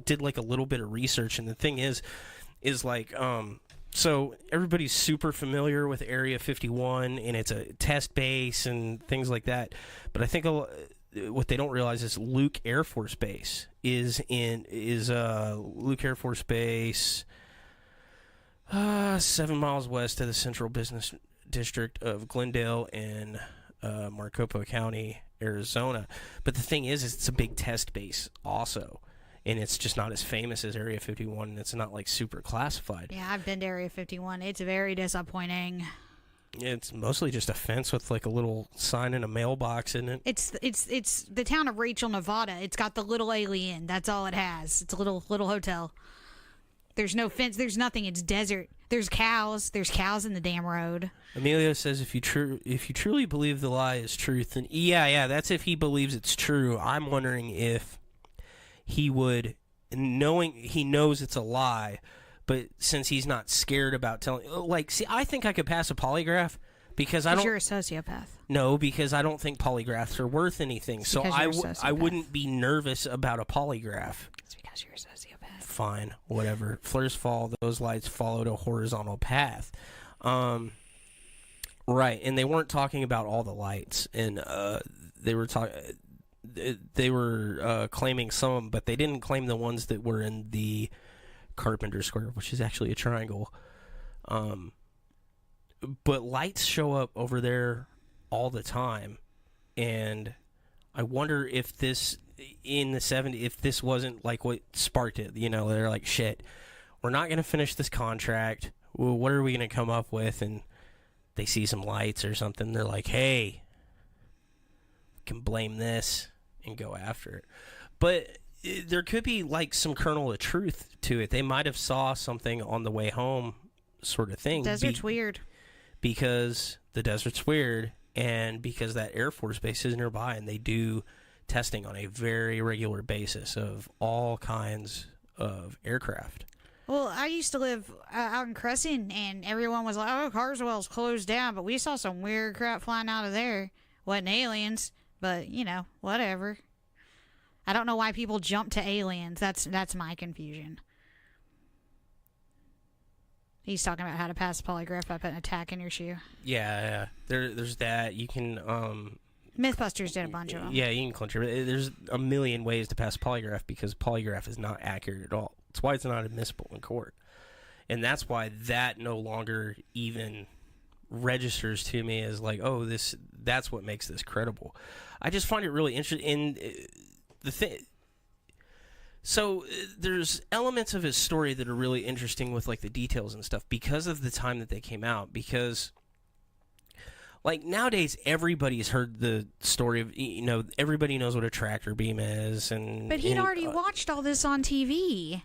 did like a little bit of research, and the thing is like so everybody's super familiar with Area 51, and it's a test base and things like that, but I think what they don't realize is Luke Air Force Base is Luke Air Force Base 7 miles west of the Central Business District of Glendale in Maricopa County, Arizona. But the thing is it's a big test base also, and it's just not as famous as Area 51, and it's not like super classified. Yeah, I've been to Area 51. It's very disappointing. It's mostly just a fence with like a little sign in a mailbox in it. It's the town of Rachel, Nevada. It's got the little alien. That's all it has. It's a little hotel. There's no fence. There's nothing. It's desert. There's cows. There's cows in the damn road. Emilio says if you truly believe the lie is truth, then yeah, that's if he believes it's true. I'm wondering if he would, knowing he knows it's a lie, but since he's not scared about telling, like, see, I think I could pass a polygraph because I don't. You're a sociopath. No, because I don't think polygraphs are worth anything. So I wouldn't be nervous about a polygraph. It's because you're a sociopath. Fine, whatever. Flares fall. Those lights followed a horizontal path. Right, and they weren't talking about all the lights, and they were claiming some of them, but they didn't claim the ones that were in the Carpenter Square, which is actually a triangle. But lights show up over there all the time, and I wonder if this in the 70s, if this wasn't like what sparked it. You know, they're like, shit, we're not going to finish this contract. Well, what are we going to come up with? And they see some lights or something. They're like, hey, we can blame this and go after it. But there could be like some kernel of truth to it. They might have saw something on the way home, sort of thing. Desert's weird. Because the desert's weird, and because that Air Force Base is nearby, and they do testing on a very regular basis of all kinds of aircraft. Well, I used to live out in Crescent, and everyone was like, oh, Carswell's closed down, but we saw some weird crap flying out of there. Wasn't aliens, but, you know, whatever. I don't know why people jump to aliens. That's my confusion. He's talking about how to pass a polygraph by putting a tack in your shoe. Yeah. There's that. You can... Mythbusters did a bunch of them. Yeah, you can clinch it. There's a million ways to pass polygraph because polygraph is not accurate at all. That's why it's not admissible in court. And that's why that no longer even registers to me as like, oh, that's what makes this credible. I just find it really interesting. And the thing... So there's elements of his story that are really interesting with like the details and stuff because of the time that they came out. Because like nowadays everybody's heard the story of, you know, everybody knows what a tractor beam is, and but he'd already watched all this on TV.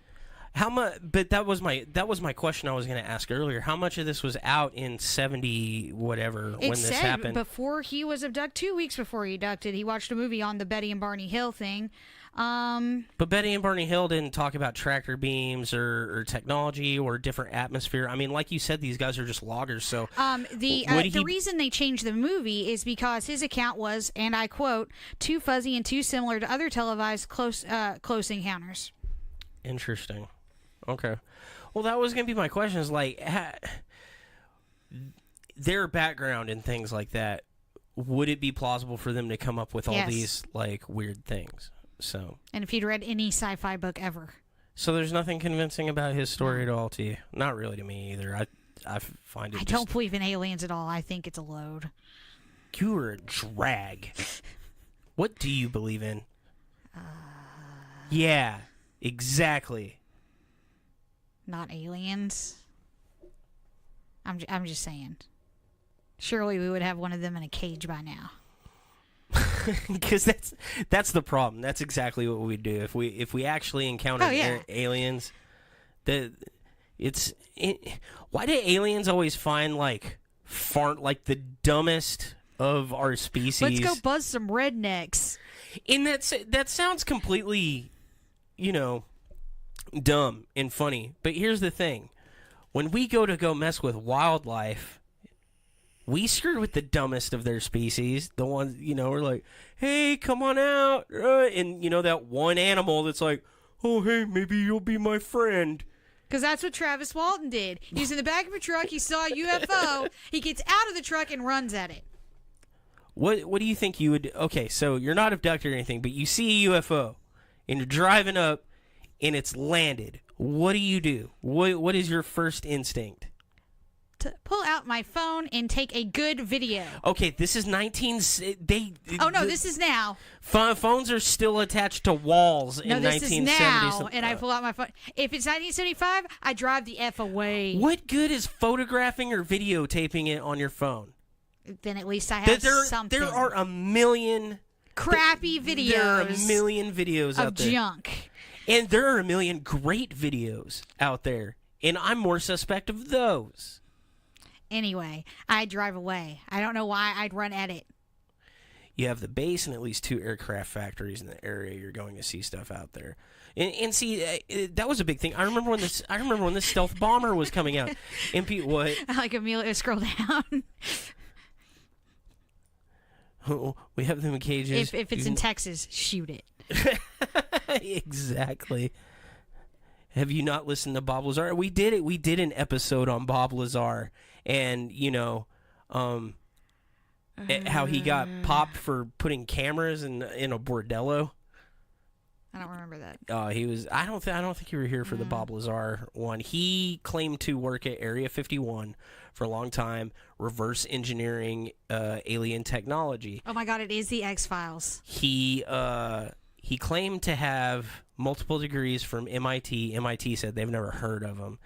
How much? But that was my question I was going to ask earlier. How much of this was out in 70 whatever when this happened? Before he was abducted, 2 weeks before he abducted, he watched a movie on the Betty and Barney Hill thing. But Betty and Barney Hill didn't talk about tractor beams or technology or different atmosphere. I mean, like you said, these guys are just loggers. So the reason they changed the movie is because his account was, and I quote, too fuzzy and too similar to other televised close encounters. Interesting. Okay. Well, that was going to be my question, is like their background and things like that. Would it be plausible for them to come up with all these like weird things? So. And if you'd read any sci-fi book ever. So there's nothing convincing about his story at all to you? Not really to me either. I find it. I don't believe in aliens at all. I think it's a load. You are a drag. What do you believe in? Yeah, exactly. Not aliens. I'm just saying. Surely we would have one of them in a cage by now. Because that's the problem. That's exactly what we'd do if we actually encountered aliens. Why do aliens always find like the dumbest of our species? Let's go buzz some rednecks. And that sounds completely, dumb and funny. But here's the thing: when we go mess with wildlife, we screwed with the dumbest of their species. The ones, we're like, hey, come on out. And, that one animal that's like, oh, hey, maybe you'll be my friend. Because that's what Travis Walton did. He was in the back of a truck. He saw a UFO. He gets out of the truck and runs at it. What do you think you would... Okay, so you're not abducted or anything, but you see a UFO, and you're driving up, and it's landed. What do you do? What is your first instinct? To pull out my phone and take a good video. Okay, this is this is now. Phones are still attached to walls in 1970. This is now, and I pull out my phone. If it's 1975, I drive the F away. What good is photographing or videotaping it on your phone? Then at least I have something. There are a million... crappy videos. There are a million videos out there. Of junk. And there are a million great videos out there, and I'm more suspect of those. Anyway, I'd drive away. I don't know why I'd run at it. You have the base and at least 2 aircraft factories in the area. You're going to see stuff out there, and see that was a big thing. I remember when this stealth bomber was coming out, and what? Like Amelia, scroll down. Oh, we have them in cages. If it's in Texas, shoot it. Exactly. Have you not listened to Bob Lazar? We did it. We did an episode on Bob Lazar. And, how he got popped for putting cameras in a bordello. I don't remember that. I don't think you were here for the Bob Lazar one. He claimed to work at Area 51 for a long time, reverse engineering alien technology. Oh my God, it is the X-Files. He claimed to have multiple degrees from MIT. MIT said they've never heard of him.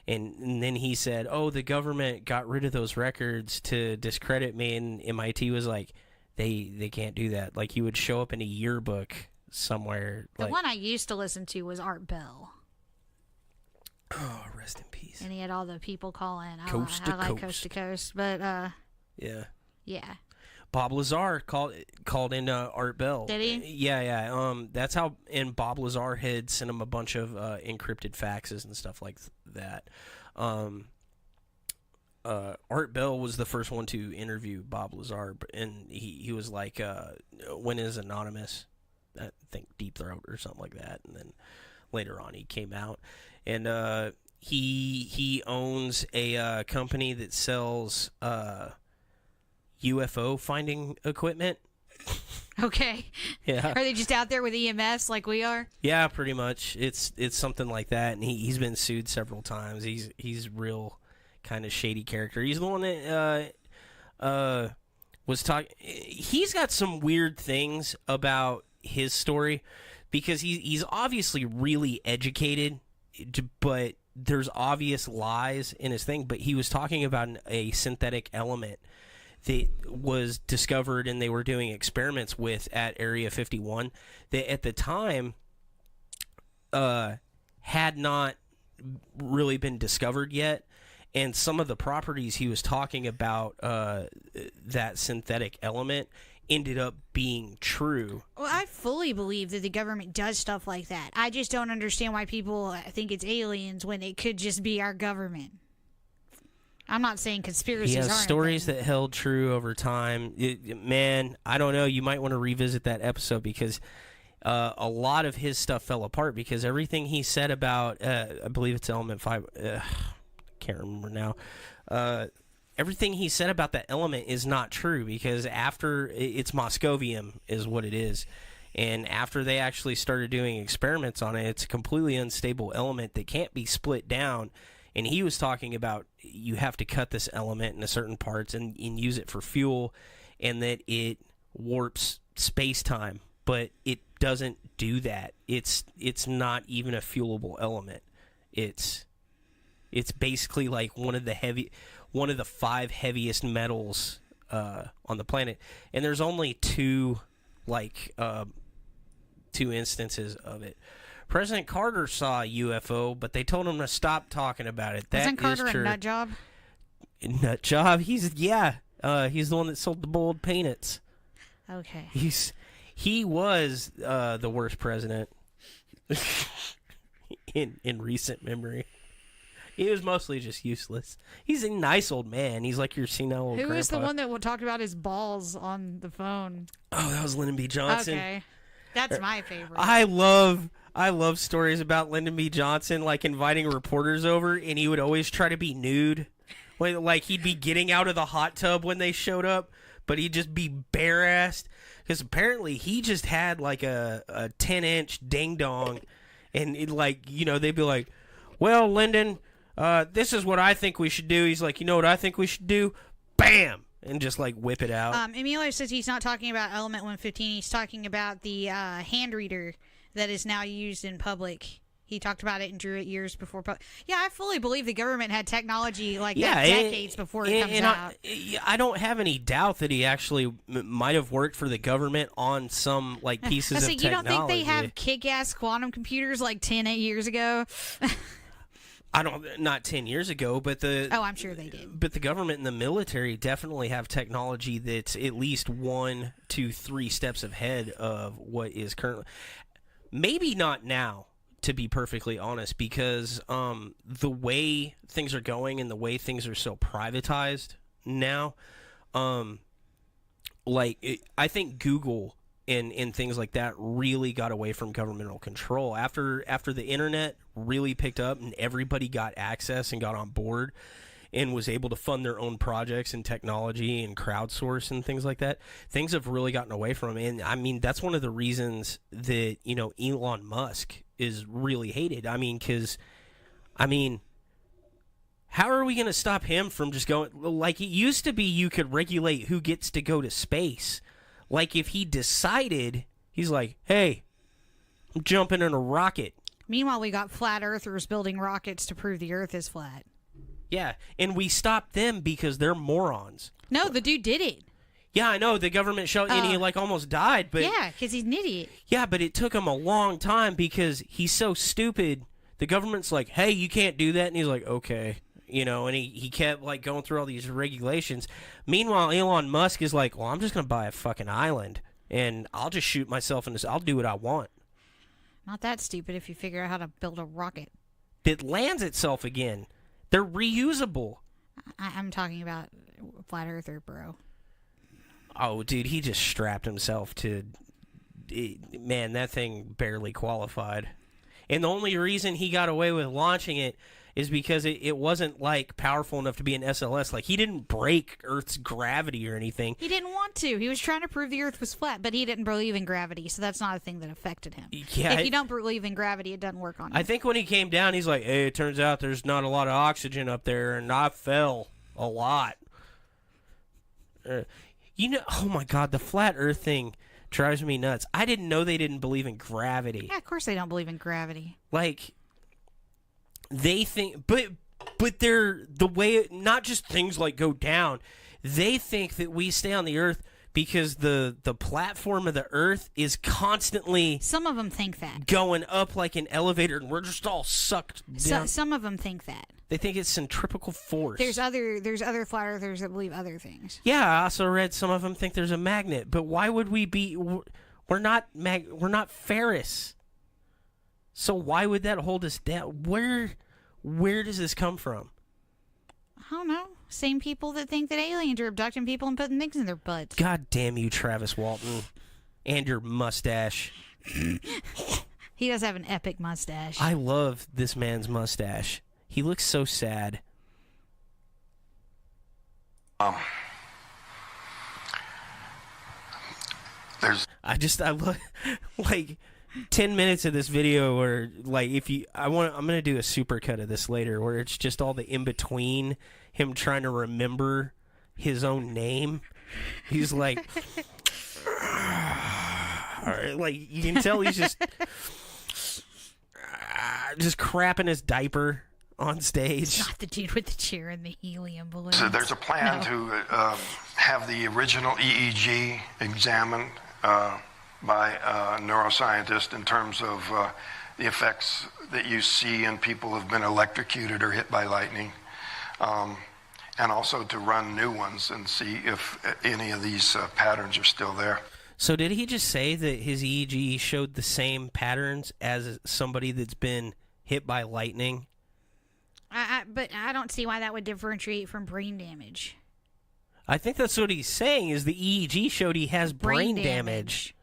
And then he said, oh, the government got rid of those records to discredit me. And MIT was like, they can't do that. Like, he would show up in a yearbook somewhere. The one I used to listen to was Art Bell. Oh, rest in peace. And he had all the people calling. Coast I like Coast to Coast. But, yeah. Yeah. Bob Lazar called in Art Bell. Did he? Yeah. That's how. And Bob Lazar had sent him a bunch of encrypted faxes and stuff like that. Art Bell was the first one to interview Bob Lazar, and he was like, "When is Anonymous?" I think Deep Throat or something like that. And then later on, he came out, and he owns a company that sells UFO finding equipment. Okay. Yeah. Are they just out there with EMFs like we are? Yeah, pretty much. It's something like that, and he's been sued several times. He's real kind of shady character. He's the one that was talking. He's got some weird things about his story because he's obviously really educated, but there's obvious lies in his thing. But he was talking about a synthetic element that was discovered and they were doing experiments with at Area 51 that at the time had not really been discovered yet. And some of the properties he was talking about, that synthetic element, ended up being true. Well, I fully believe that the government does stuff like that. I just don't understand why people think it's aliens when it could just be our government. I'm not saying conspiracies aren't. Stories that held true over time. Man, I don't know. You might want to revisit that episode because a lot of his stuff fell apart because everything he said about, I believe it's Element 5... can't remember now. Everything he said about that element is not true because after it's moscovium is what it is, and after they actually started doing experiments on it, it's a completely unstable element that can't be split down. And he was talking about you have to cut this element into certain parts and use it for fuel, and that it warps space-time, but it doesn't do that. It's not even a fuelable element. It's basically like one of the 5 heaviest metals on the planet, and there's only two instances of it. President Carter saw a UFO, but they told him to stop talking about it. Isn't Carter a nut job? Nut job? He's the one that sold the boiled peanuts. Okay. He was the worst president in recent memory. He was mostly just useless. He's a nice old man. He's like your senile old grandpa. Who was the one that talked about his balls on the phone? Oh, that was Lyndon B. Johnson. Okay. That's my favorite. I love stories about Lyndon B. Johnson, like inviting reporters over, and he would always try to be nude. Like he'd be getting out of the hot tub when they showed up, but he'd just be bare-assed. Because apparently he just had like a 10-inch ding-dong, and they'd be like, well, Lyndon... this is what I think we should do. He's like, you know what I think we should do? Bam! And just like whip it out. Emilio says he's not talking about Element 115. He's talking about the hand reader that is now used in public. He talked about it and drew it years before. Yeah, I fully believe the government had technology like that decades before it comes out. I don't have any doubt that he actually might have worked for the government on some pieces of technology. You don't think they have kick-ass quantum computers like 10 years ago? Not 10 years ago, but I'm sure they did. But the government and the military definitely have technology that's at least 1 to 3 steps ahead of what is currently. Maybe not now, to be perfectly honest, because the way things are going and the way things are so privatized now, I think Google and things like that really got away from governmental control after the internet really picked up and everybody got access and got on board and was able to fund their own projects and technology and crowdsource and things like that. Things have really gotten away from them. And I mean, that's one of the reasons that, Elon Musk is really hated. How are we going to stop him from just going, like it used to be you could regulate who gets to go to space. Like, if he decided, he's like, hey, I'm jumping in a rocket. Meanwhile, we got flat earthers building rockets to prove the earth is flat. Yeah, and we stopped them because they're morons. No, the dude did it. Yeah, I know. The government and he, almost died. But yeah, because he's an idiot. Yeah, but it took him a long time because he's so stupid. The government's like, hey, you can't do that. And he's like, okay. And he kept going through all these regulations. Meanwhile, Elon Musk is like, well, I'm just going to buy a fucking island and I'll just shoot myself in this. I'll do what I want. Not that stupid if you figure out how to build a rocket. That lands itself again. They're reusable. I'm talking about flat earther, bro. Oh, dude, he just strapped himself to... Man, that thing barely qualified. And the only reason he got away with launching it is because it wasn't powerful enough to be an SLS. He didn't break Earth's gravity or anything. He didn't want to. He was trying to prove the Earth was flat, but he didn't believe in gravity, so that's not a thing that affected him. Yeah, if you don't believe in gravity, it doesn't work on you. I think when he came down, he's like, hey, it turns out there's not a lot of oxygen up there, and I fell a lot. Oh my God, the flat Earth thing drives me nuts. I didn't know they didn't believe in gravity. Yeah, of course they don't believe in gravity. They think, but they're the way, not just things go down. They think that we stay on the Earth because the platform of the Earth is constantly Some of them think that. going up like an elevator, and we're just all sucked down. Some of them think that. They think it's centrifugal force. There's other flat earthers that believe other things. Yeah, I also read some of them think there's a magnet. But why would we be? We're not Ferris. So why would that hold us down? Where does this come from? I don't know. Same people that think that aliens are abducting people and putting things in their butts. God damn you, Travis Walton, and your mustache. He does have an epic mustache. I love this man's mustache. He looks so sad. I love like 10 minutes of this video where like I'm gonna do a super cut of this later where it's just all the in between him trying to remember his own name. He's like all right, like you can tell he's just crapping his diaper on stage. It's not the dude with the chair and the helium balloon. So there's a plan to have the original EEG examined by a neuroscientist in terms of the effects that you see in people who've been electrocuted or hit by lightning, and also to run new ones and see if any of these patterns are still there. So did he just say that his EEG showed the same patterns as somebody that's been hit by lightning? But I don't see why that would differentiate from brain damage. I think that's what he's saying, is the EEG showed he has brain damage.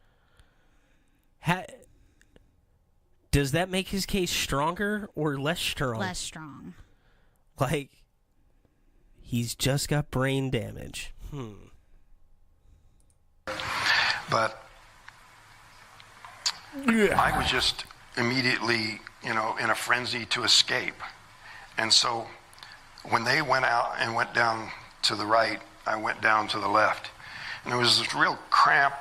Does that make his case stronger or less strong? Less strong. Like, he's just got brain damage. But I was just immediately, in a frenzy to escape. And so when they went out and went down to the right, I went down to the left. And there was this real cramped,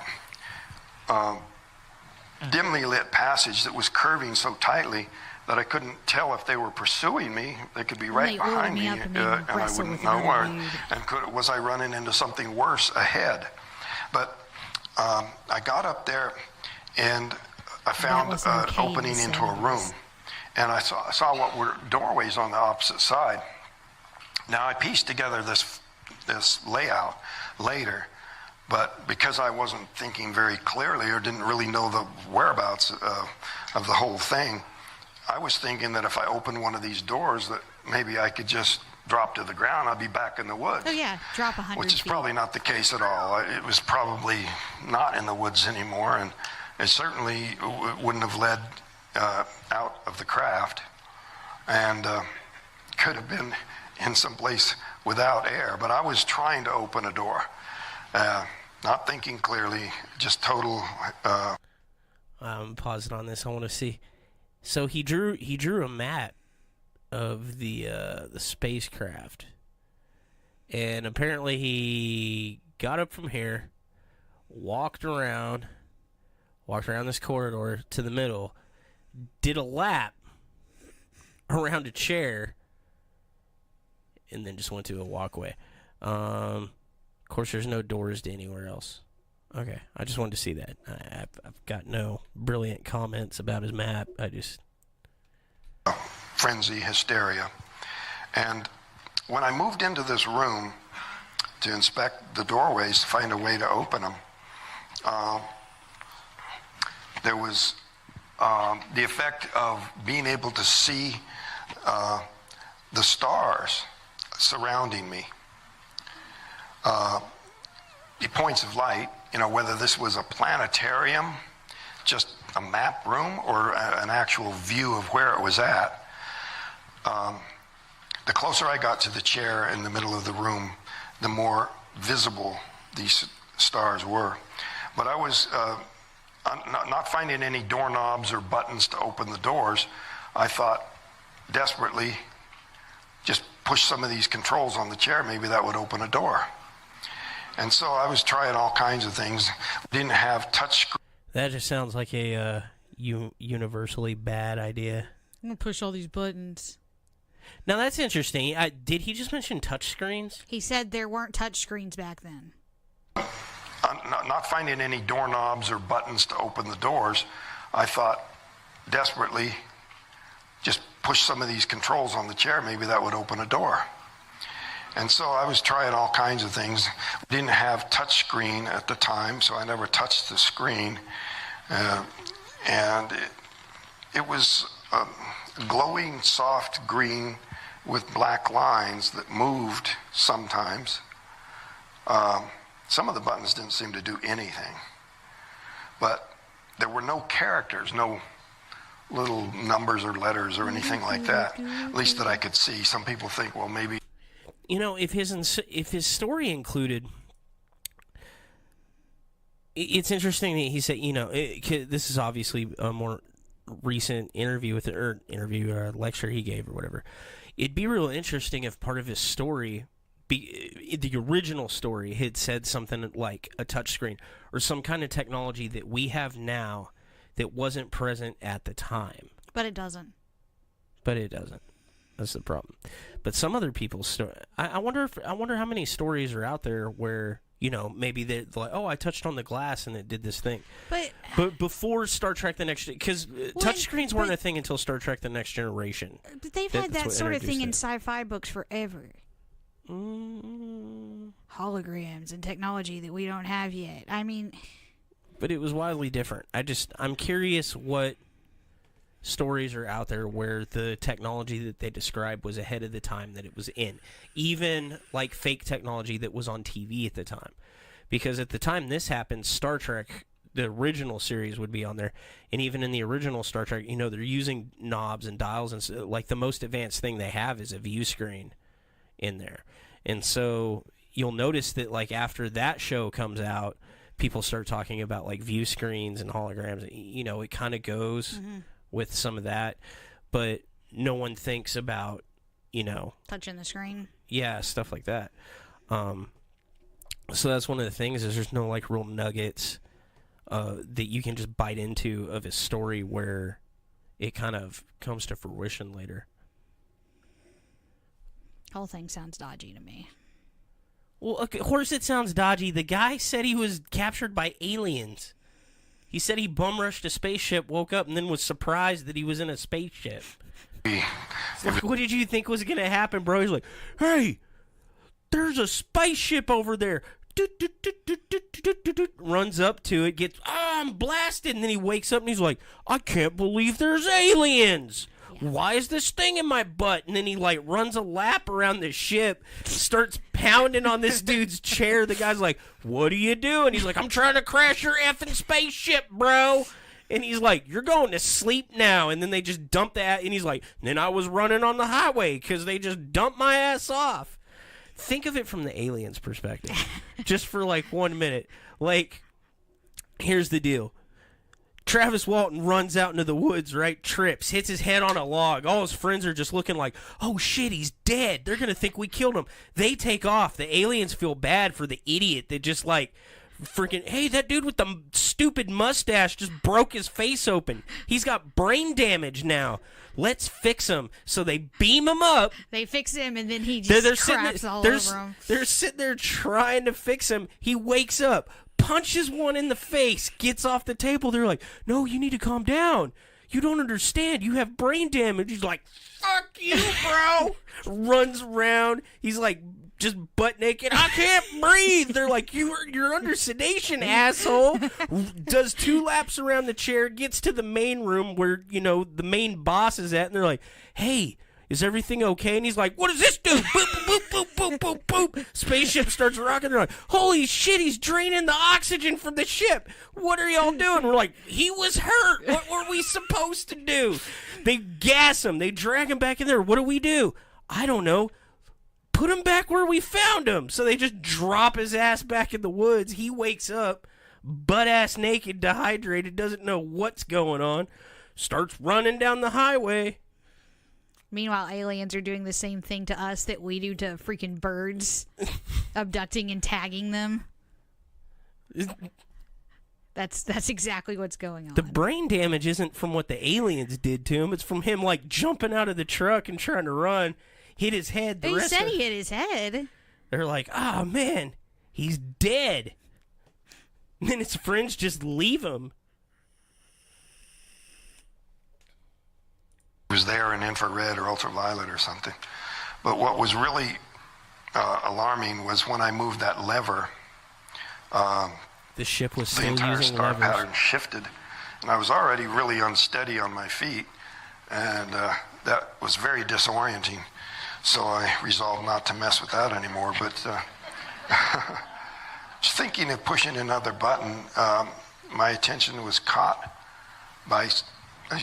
dimly lit passage that was curving so tightly that I couldn't tell if they were pursuing me. They could be right behind me, and I wouldn't know. Was I running into something worse ahead? But I got up there, and I found an opening into a room. And I saw what were doorways on the opposite side. Now, I pieced together this layout later, but because I wasn't thinking very clearly or didn't really know the whereabouts of the whole thing, I was thinking that if I opened one of these doors that maybe I could just drop to the ground, I'd be back in the woods. Oh yeah, drop 100 feet. Which is probably not the case at all. It was probably not in the woods anymore, and it certainly wouldn't have led out of the craft, and could have been in some place without air. But I was trying to open a door, not thinking clearly, just total. I'm pausing on this. I want to see. So he drew a map of the spacecraft, and apparently he got up from here, walked around this corridor to the middle, did a lap around a chair, and then just went to a walkway. Of course, there's no doors to anywhere else. Okay, I just wanted to see that. I've got no brilliant comments about his map. I just... Frenzy, hysteria. And when I moved into this room to inspect the doorways to find a way to open them, there was the effect of being able to see the stars surrounding me. The points of light, whether this was a planetarium, just a map room, or an actual view of where it was at. The closer I got to the chair in the middle of the room, the more visible these stars were. But I was not finding any doorknobs or buttons to open the doors. I thought desperately, just push some of these controls on the chair, maybe that would open a door. And so I was trying all kinds of things. Didn't have touch screen. That just sounds like a universally bad idea. I'm gonna push all these buttons. Now that's interesting. Did he just mention touch screens? He said there weren't touch screens back then. not finding any doorknobs or buttons to open the doors, I thought desperately, just push some of these controls on the chair, maybe that would open a door. And so I was trying all kinds of things. We didn't have touch screen at the time, so I never touched the screen. And it was a glowing soft green with black lines that moved sometimes. Some of the buttons didn't seem to do anything. But there were no characters, no little numbers or letters or anything like that, at least that I could see. Some people think, well, maybe... You know, if his story included... It's interesting that he said, you know, this is obviously a more recent interview with lecture he gave or whatever. It'd be real interesting if part of his story, the original story, had said something like a touchscreen or some kind of technology that we have now that wasn't present at the time. But it doesn't. That's the problem. But some other people's story. I wonder how many stories are out there where, you know, maybe they're like, oh, I touched on the glass and it did this thing. But before Star Trek The Next... Because touchscreens weren't a thing until Star Trek The Next Generation. But they've had that sort of thing in sci-fi books forever. Holograms and technology that we don't have yet. I mean... But it was wildly different. I'm curious what stories are out there where the technology that they described was ahead of the time that it was in. Even like fake technology that was on TV at the time. Because at the time this happened, Star Trek, the original series, would be on there. And even in the original Star Trek, you know, they're using knobs and dials. And like the most advanced thing they have is a view screen in there. And so you'll notice that like after that show comes out, people start talking about like view screens and holograms. You know, it kind of goes with some of that, but no one thinks about, you know, touching the screen. Yeah, stuff like that. So that's one of the things is there's no like real nuggets that you can just bite into of his story where it kind of comes to fruition later. Whole thing sounds dodgy to me. Well, of course it sounds dodgy. The guy said he was captured by aliens. He said he bum rushed a spaceship, woke up, and then was surprised that he was in a spaceship. What did you think was going to happen, bro? He's like, hey, there's a spaceship over there. Runs up to it, gets, I'm blasted. And then he wakes up and he's like, I can't believe there's aliens. Why is this thing in my butt? And then he like runs a lap around the ship, starts pounding on this dude's chair. The guy's like, what are you doing? He's like, I'm trying to crash your effing spaceship, bro. And he's like, you're going to sleep now. And then they just dump that. And he's like, then I was running on the highway because they just dumped my ass off. Think of it from the aliens' perspective. Just for like 1 minute. Like, here's the deal. Travis Walton runs out into the woods, right? Trips, hits his head on a log. All his friends are just looking like, oh shit, he's dead. They're going to think we killed him. They take off. The aliens feel bad for the idiot that just like, freaking, hey, that dude with the stupid mustache just broke his face open. He's got brain damage now. Let's fix him. So they beam him up. They fix him, and then he just craps all over him. They're sitting there trying to fix him. He wakes up, punches one in the face, gets off the table. They're like, no, you need to calm down. You don't understand. You have brain damage. He's like, fuck you, bro. Runs around. He's like, just butt naked. I can't breathe. They're like, you're under sedation, asshole. Does 2 laps around the chair, gets to the main room where, you know, the main boss is at, and they're like, hey, is everything okay? And he's like, what does this do? Boop, boop, boop, boop, boop, boop, boop. Spaceship starts rocking. They're like, holy shit, he's draining the oxygen from the ship. What are y'all doing? We're like, he was hurt. What were we supposed to do? They gas him. They drag him back in there. What do we do? I don't know. Put him back where we found him. So they just drop his ass back in the woods. He wakes up, butt-ass naked, dehydrated, doesn't know what's going on, starts running down the highway. Meanwhile, aliens are doing the same thing to us that we do to freaking birds, abducting and tagging them. That's exactly what's going on. The brain damage isn't from what the aliens did to him. It's from him, like, jumping out of the truck and trying to run. Hit his head. He said he hit his head. They're like, oh, man, he's dead. And then his friends just leave him. It was there in infrared or ultraviolet or something. But what was really alarming was when I moved that lever. The ship was the still entire using star levers. pattern shifted, and I was already really unsteady on my feet, and that was very disorienting. So I resolved not to mess with that anymore. But just thinking of pushing another button, my attention was caught by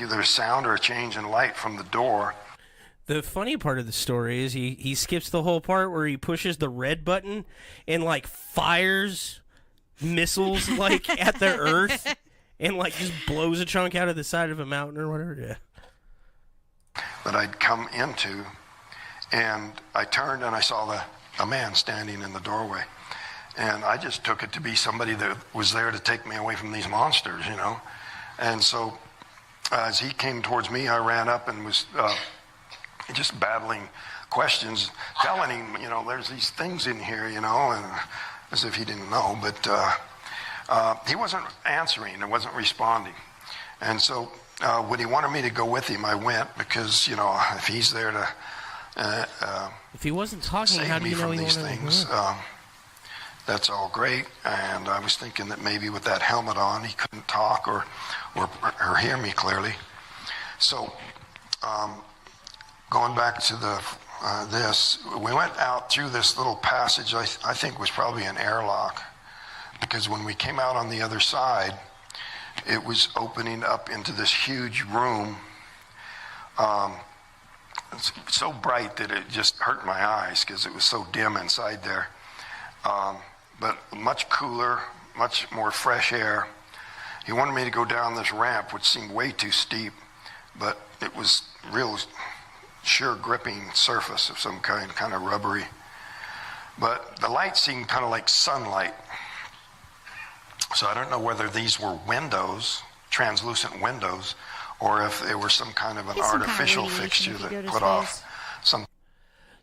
either a sound or a change in light from the door. The funny part of the story is he skips the whole part where he pushes the red button and like fires missiles like at the earth and like just blows a chunk out of the side of a mountain or whatever. Yeah. That I'd come into, and I turned and I saw a man standing in the doorway, and I just took it to be somebody that was there to take me away from these monsters, you know. And so as he came towards me, I ran up and was just battling questions, telling him, you know, there's these things in here, you know, and as if he didn't know, but he wasn't answering and wasn't responding. And so when he wanted me to go with him, I went, because, you know, if he's there to if he wasn't talking, how save do me you know from he these wanted things, that's all great. And I was thinking that maybe with that helmet on, he couldn't talk or hear me clearly. So going back to the we went out through this little passage, I think was probably an airlock, because when we came out on the other side, it was opening up into this huge room. It's so bright that it just hurt my eyes because it was so dim inside there. But much cooler, much more fresh air. He wanted me to go down this ramp, which seemed way too steep, but it was real sure gripping surface of some kind of rubbery. But the light seemed kind of like sunlight. So I don't know whether these were windows, translucent windows, or if they were some kind of an artificial fixture that put off some.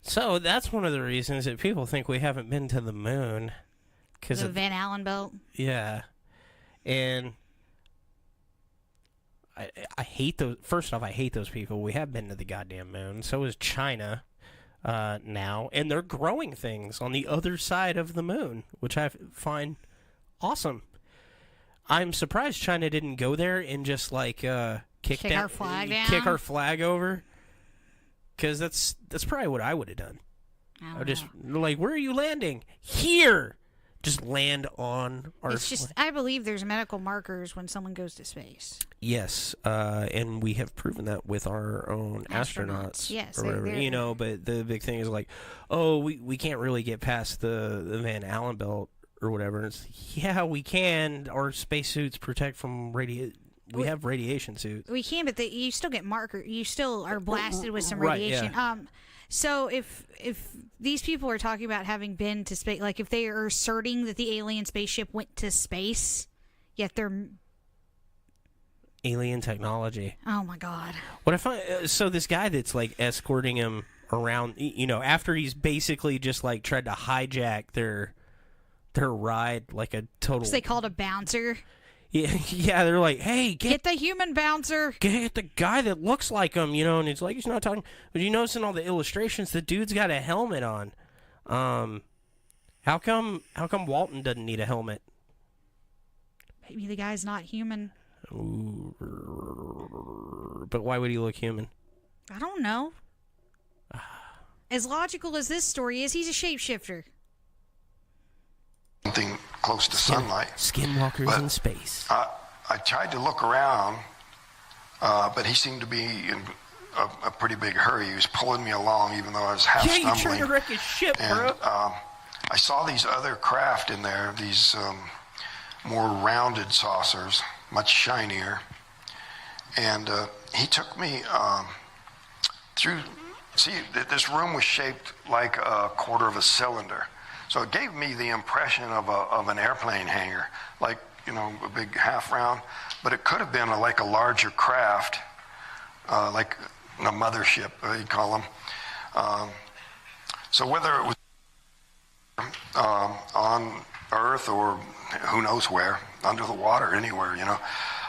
So that's one of the reasons that people think we haven't been to the moon. The Van Allen belt. Yeah. And I hate those. First off, I hate those people. We have been to the goddamn moon. So is China now. And they're growing things on the other side of the moon, which I find awesome. I'm surprised China didn't go there and just like kick our flag down. Kick our flag over. Because that's probably what I would have done. I just like, where are you landing? Here. Just land on our. It's just, I believe there's medical markers when someone goes to space. Yes, and we have proven that with our own astronauts. Yes, or whatever, you know. But the big thing is like, oh, we can't really get past the Van Allen belt or whatever. And it's, yeah, we can. Our spacesuits protect from We have radiation suits. We can, but you still get marker. You still are blasted with some Right, radiation. yeah. So if these people are talking about having been to space, like if they are asserting that the alien spaceship went to space, yet they're Alien technology. Oh my god! What I find so this guy that's like escorting him around, you know, after he's basically just like tried to hijack their ride, like a total. So they called a bouncer. Yeah, they're like, hey, get the human bouncer. Get the guy that looks like him, you know, and it's like he's not talking. But you notice in all the illustrations, the dude's got a helmet on. How come Walton doesn't need a helmet? Maybe the guy's not human. Ooh, but why would he look human? I don't know. As logical as this story is, he's a shapeshifter. Something close to sunlight. Skinwalkers in space. I tried to look around, but he seemed to be in a pretty big hurry. He was pulling me along, even though I was half stumbling. Yeah, you're trying to wreck his ship, bro. I saw these other craft in there, these more rounded saucers, much shinier. And he took me through. See, this room was shaped like a quarter of a cylinder. So it gave me the impression of an airplane hangar, like, you know, a big half round, but it could have been like a larger craft, like a mothership, you'd call them. So whether it was on Earth or who knows where, under the water, anywhere,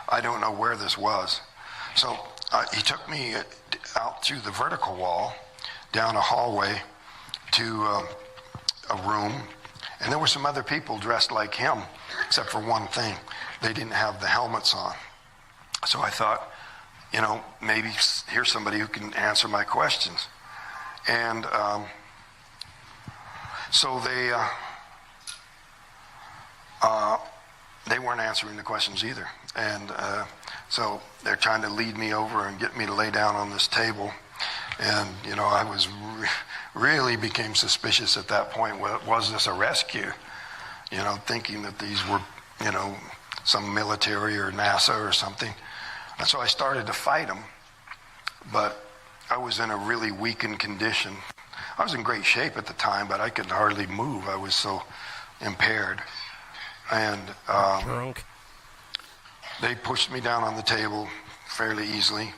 I don't know where this was. So he took me out through the vertical wall, down a hallway to a room, and there were some other people dressed like him, except for one thing. They didn't have the helmets on. So I thought, maybe here's somebody who can answer my questions. And so they weren't answering the questions either. And so they're trying to lead me over and get me to lay down on this table. And, I was really became suspicious at that point. Was this a rescue? Thinking that these were, some military or NASA or something. And so I started to fight them. But I was in a really weakened condition. I was in great shape at the time, but I could hardly move. I was so impaired. And drunk. They pushed me down on the table fairly easily.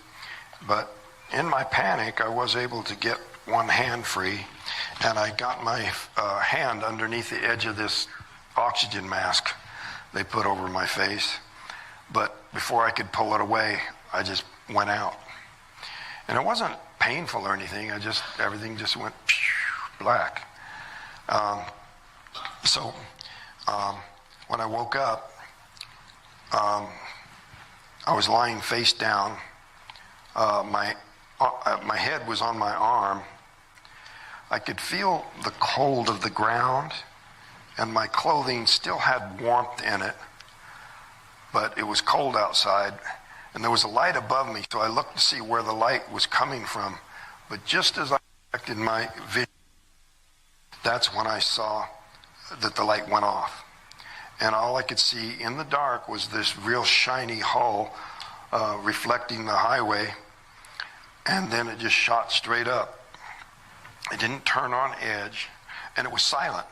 But in my panic, I was able to get one hand free, and I got my hand underneath the edge of this oxygen mask they put over my face. But before I could pull it away, I just went out. And it wasn't painful or anything. Everything just went black. So when I woke up, I was lying face down. My head was on my arm. I could feel the cold of the ground, and my clothing still had warmth in it, but it was cold outside, and there was a light above me, so I looked to see where the light was coming from. But just as I directed my vision, that's when I saw that the light went off. And all I could see in the dark was this real shiny hull reflecting the highway, and then it just shot straight up. It didn't turn on edge, and it was silent.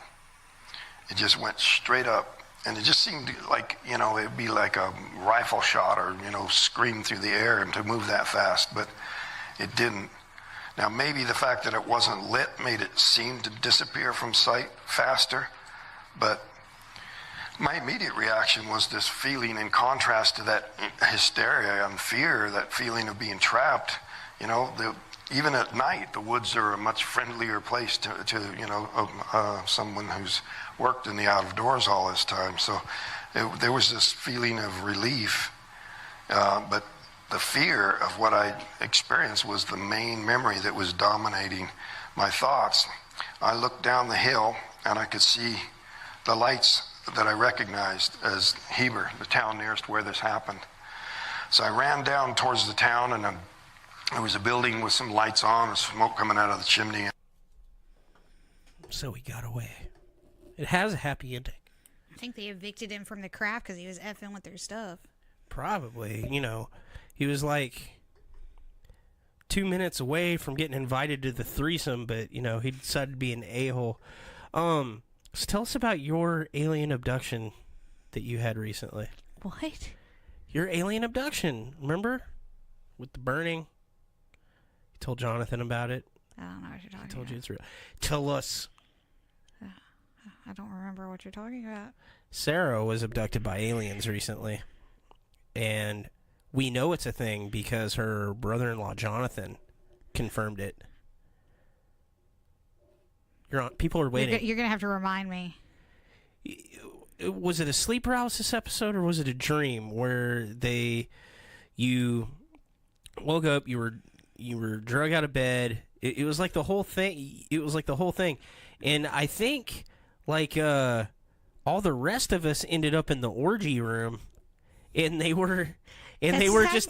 It just went straight up, and it just seemed like, it'd be like a rifle shot or, scream through the air and to move that fast, but it didn't. Now, maybe the fact that it wasn't lit made it seem to disappear from sight faster, but my immediate reaction was this feeling in contrast to that hysteria and fear, that feeling of being trapped. Even at night, the woods are a much friendlier place to someone who's worked in the out of doors all this time. So there was this feeling of relief, but the fear of what I experienced was the main memory that was dominating my thoughts. I looked down the hill and I could see the lights that I recognized as Heber, the town nearest where this happened. So I ran down towards the town, and there was a building with some lights on and smoke coming out of the chimney. So he got away. It has a happy ending. I think they evicted him from the craft because he was effing with their stuff. Probably. He was like 2 minutes away from getting invited to the threesome, but, he decided to be an a-hole. So tell us about your alien abduction that you had recently. What? Your alien abduction, remember? With the burning. You told Jonathan about it. I don't know what you're talking about. I told you it's real. Tell us. I don't remember what you're talking about. Sara was abducted by aliens recently. And we know it's a thing because her brother-in-law, Jonathan, confirmed it. People are waiting. You're going to have to remind me. Was it a sleep paralysis episode or was it a dream where you woke up, you were drug out of bed? It was like the whole thing. And I think all the rest of us ended up in the orgy room, and they were was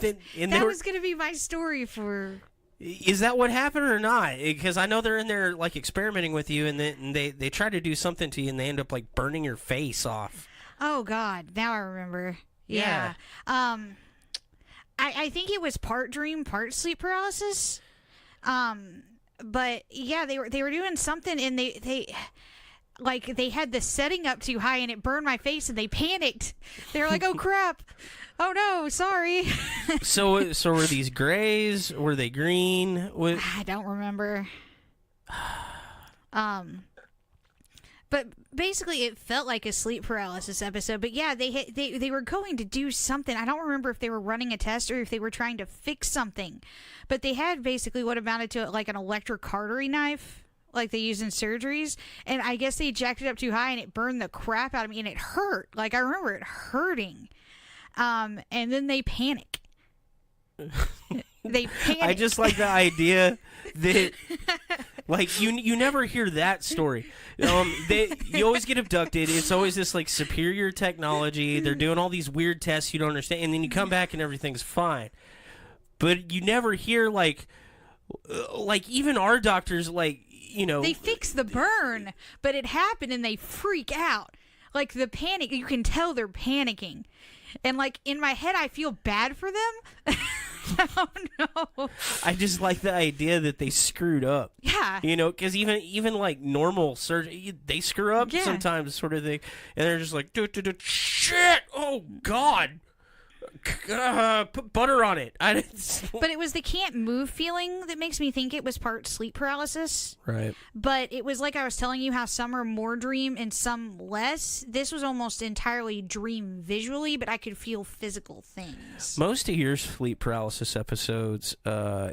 going to be my story for. Is that what happened or not? Because I know they're in there experimenting with you, and they try to do something to you, and they end up burning your face off. Oh God! Now I remember. Yeah. I think it was part dream, part sleep paralysis. But yeah, they were doing something, and they had the setting up too high, and it burned my face, and they panicked. They were like, "Oh crap! Oh no, sorry." So were these grays? Were they green? I don't remember. But But basically, it felt like a sleep paralysis episode. But yeah, they were going to do something. I don't remember if they were running a test or if they were trying to fix something. But they had basically what amounted to like an electric artery knife, like they use in surgeries. And I guess they jacked it up too high and it burned the crap out of me and it hurt. Like I remember it hurting. And then they panic. They panic. I just like the idea that, like, you never hear that story. You always get abducted. It's always this, like, superior technology. They're doing all these weird tests you don't understand, and then you come back and everything's fine. But you never hear, like even our doctors, like, you know. They fix the burn, but it happened and they freak out. Like, the panic, you can tell they're panicking. And, like, in my head, I feel bad for them. Oh, no. I just like the idea that they screwed up. Yeah. You know, because even like, normal surgery, they screw up sometimes, sort of thing. And they're just like, shit, oh, God. Put butter on it. But it was the can't move feeling that makes me think it was part sleep paralysis. Right. But it was like I was telling you how some are more dream and some less. This was almost entirely dream visually, but I could feel physical things. Most of your sleep paralysis episodes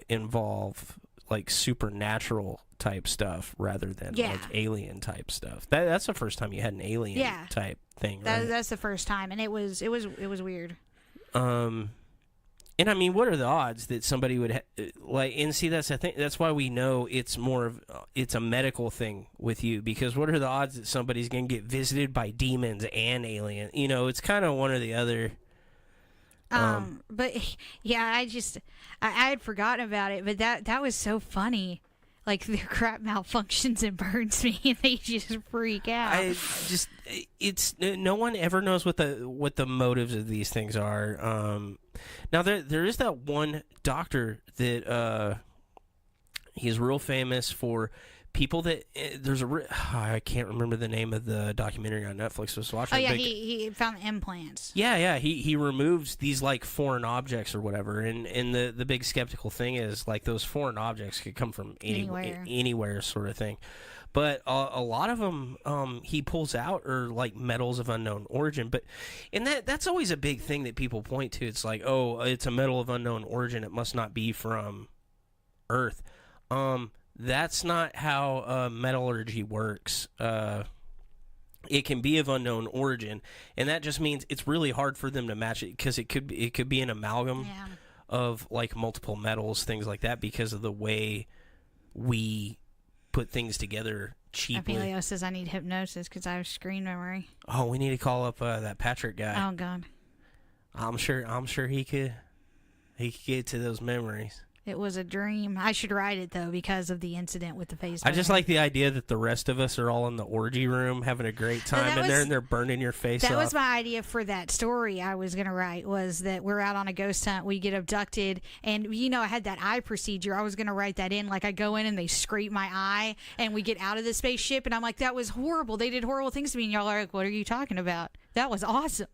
involve like supernatural type stuff rather than like alien type stuff. That's the first time you had an alien type thing, right? That's the first time, and it was weird. And I mean, what are the odds that somebody would like? And see, that's the thing. That's why we know it's more of it's a medical thing with you, because what are the odds that somebody's gonna get visited by demons and aliens? You know, it's kind of one or the other. But yeah, I had forgotten about it, but that was so funny. Like, their crap malfunctions and burns me, and they just freak out. It's no one ever knows what the motives of these things are. Now there is that one doctor that he's real famous for people that I can't remember the name of the documentary on Netflix I was watching. Oh yeah, he found implants. Yeah, he removes these like foreign objects or whatever, and the big skeptical thing is like those foreign objects could come from anywhere sort of thing. But a lot of them he pulls out are like metals of unknown origin. And that's always a big thing that people point to. It's like, oh, it's a metal of unknown origin. It must not be from Earth. That's not how metallurgy works. It can be of unknown origin, and that just means it's really hard for them to match it, because it could be an amalgam of like multiple metals, things like that, because of the way we put things together cheaply. Emilio says I need hypnosis because I have screen memory. Oh, we need to call up that Patrick guy. Oh God. I'm sure he could get to those memories. It was a dream. I should write it, though, because of the incident with the face. I just like the idea that the rest of us are all in the orgy room having a great time, and they're burning your face off. That was my idea for that story I was going to write, was that we're out on a ghost hunt, we get abducted, and, you know, I had that eye procedure. I was going to write that in. Like, I go in and they scrape my eye, and we get out of the spaceship, and I'm like, that was horrible. They did horrible things to me, and y'all are like, what are you talking about? That was awesome.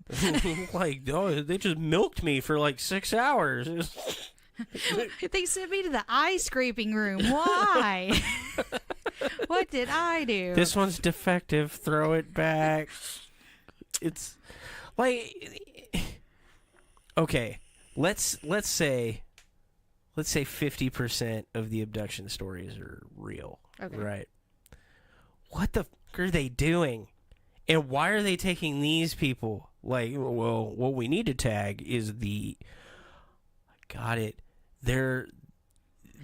Like, oh, they just milked me for like 6 hours. They sent me to the eye scraping room. Why? What did I do? This one's defective. Throw it back. It's like, okay, let's say 50% of the abduction stories are real. Okay. Right? What the fuck are they doing? And why are they taking these people? Like, well, what we need to tag is got it. They're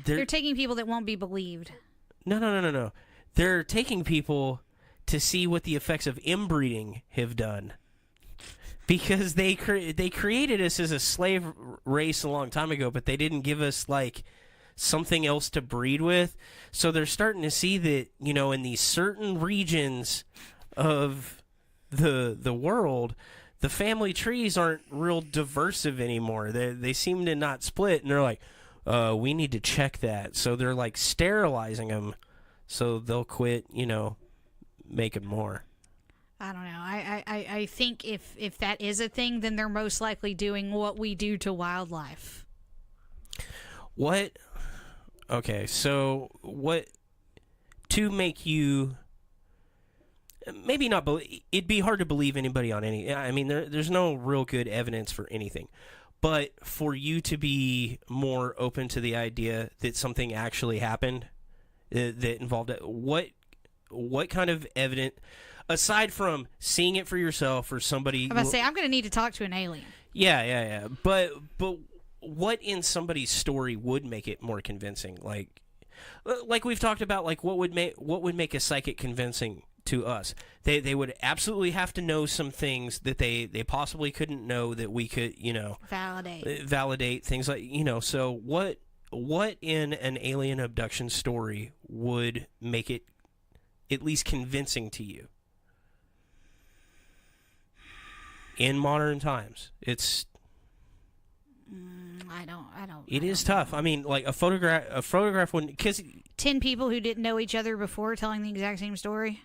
taking people that won't be believed. No. They're taking people to see what the effects of inbreeding have done. Because they created us as a slave race a long time ago, but they didn't give us like something else to breed with. So they're starting to see that, you know, in these certain regions of the world, the family trees aren't real diversive anymore. They seem to not split, and they're like, we need to check that. So they're like sterilizing them so they'll quit, you know, making more. I don't know. I think if that is a thing, then they're most likely doing what we do to wildlife. What? Okay, so what to make you... maybe not. It'd be hard to believe anybody on any. I mean, there's no real good evidence for anything. But for you to be more open to the idea that something actually happened that involved it, what kind of evidence, aside from seeing it for yourself or somebody... I'm about to say, I'm going to need to talk to an alien. Yeah. But what in somebody's story would make it more convincing? Like we've talked about, like what would make a psychic convincing to us? They would absolutely have to know some things that they possibly couldn't know that we could, validate things like, so what in an alien abduction story would make it at least convincing to you? In modern times, it's I don't. It is tough. I mean, like a photograph wouldn't, because 10 people who didn't know each other before telling the exact same story.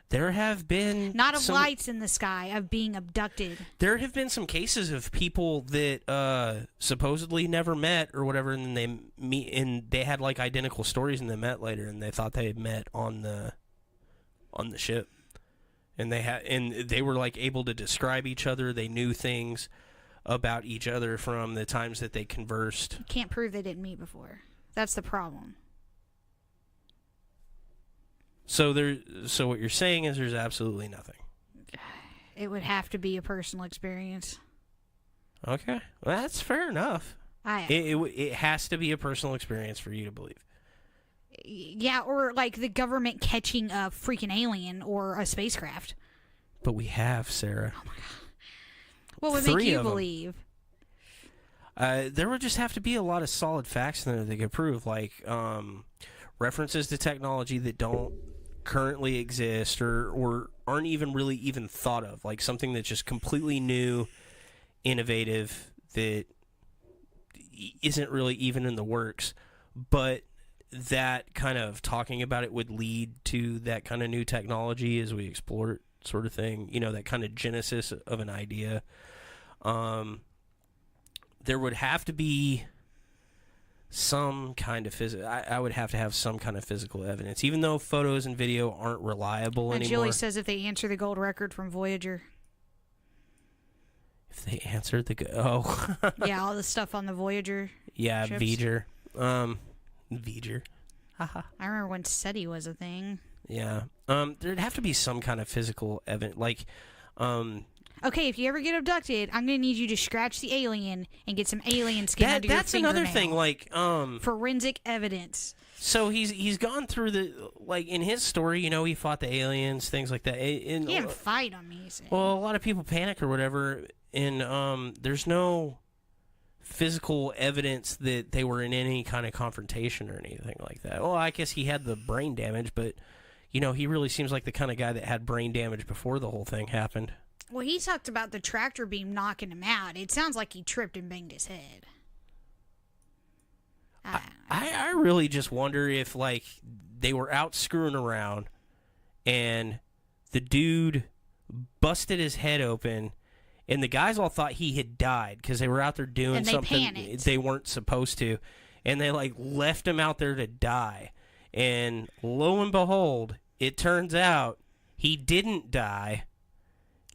There have been not of lights in the sky, of being abducted. There have been some cases of people that supposedly never met or whatever, and then they meet and they had like identical stories, and they met later, and they thought they had met on the ship, and they were like able to describe each other. They knew things about each other from the times that they conversed. You can't prove they didn't meet before. That's the problem. So what you're saying is there's absolutely nothing. It would have to be a personal experience. Okay, well, that's fair enough. It has to be a personal experience for you to believe. Yeah, or like the government catching a freaking alien or a spacecraft. But we have, Sarah. Oh my god. What would make you believe? There would just have to be a lot of solid facts in there that could prove, like references to technology that don't currently exist or aren't even really even thought of, like something that's just completely new, innovative, that isn't really even in the works, but that kind of talking about it would lead to that kind of new technology as we explore it, sort of thing, that kind of genesis of an idea. There would have to be some kind of I would have to have some kind of physical evidence, even though photos and video aren't reliable and anymore. Julie says if they answer the gold record from Voyager. If they answered yeah, all the stuff on the Voyager. Yeah, ships. Voyager. Voyager. I remember when SETI was a thing. Yeah. There'd have to be some kind of physical evidence, like. Okay, if you ever get abducted, I'm going to need you to scratch the alien and get some alien skin under your That's fingernail. another thing, like forensic evidence. So he's gone through in his story, he fought the aliens, things like that. He didn't fight them, he said. Well, a lot of people panic or whatever, and there's no physical evidence that they were in any kind of confrontation or anything like that. Well, I guess he had the brain damage, but he really seems like the kind of guy that had brain damage before the whole thing happened. Well, he talked about the tractor beam knocking him out. It sounds like he tripped and banged his head. I really just wonder if, like, they were out screwing around and the dude busted his head open and the guys all thought he had died because they were out there doing something panicked. They weren't supposed to. And they, like, left him out there to die. And lo and behold, it turns out he didn't die.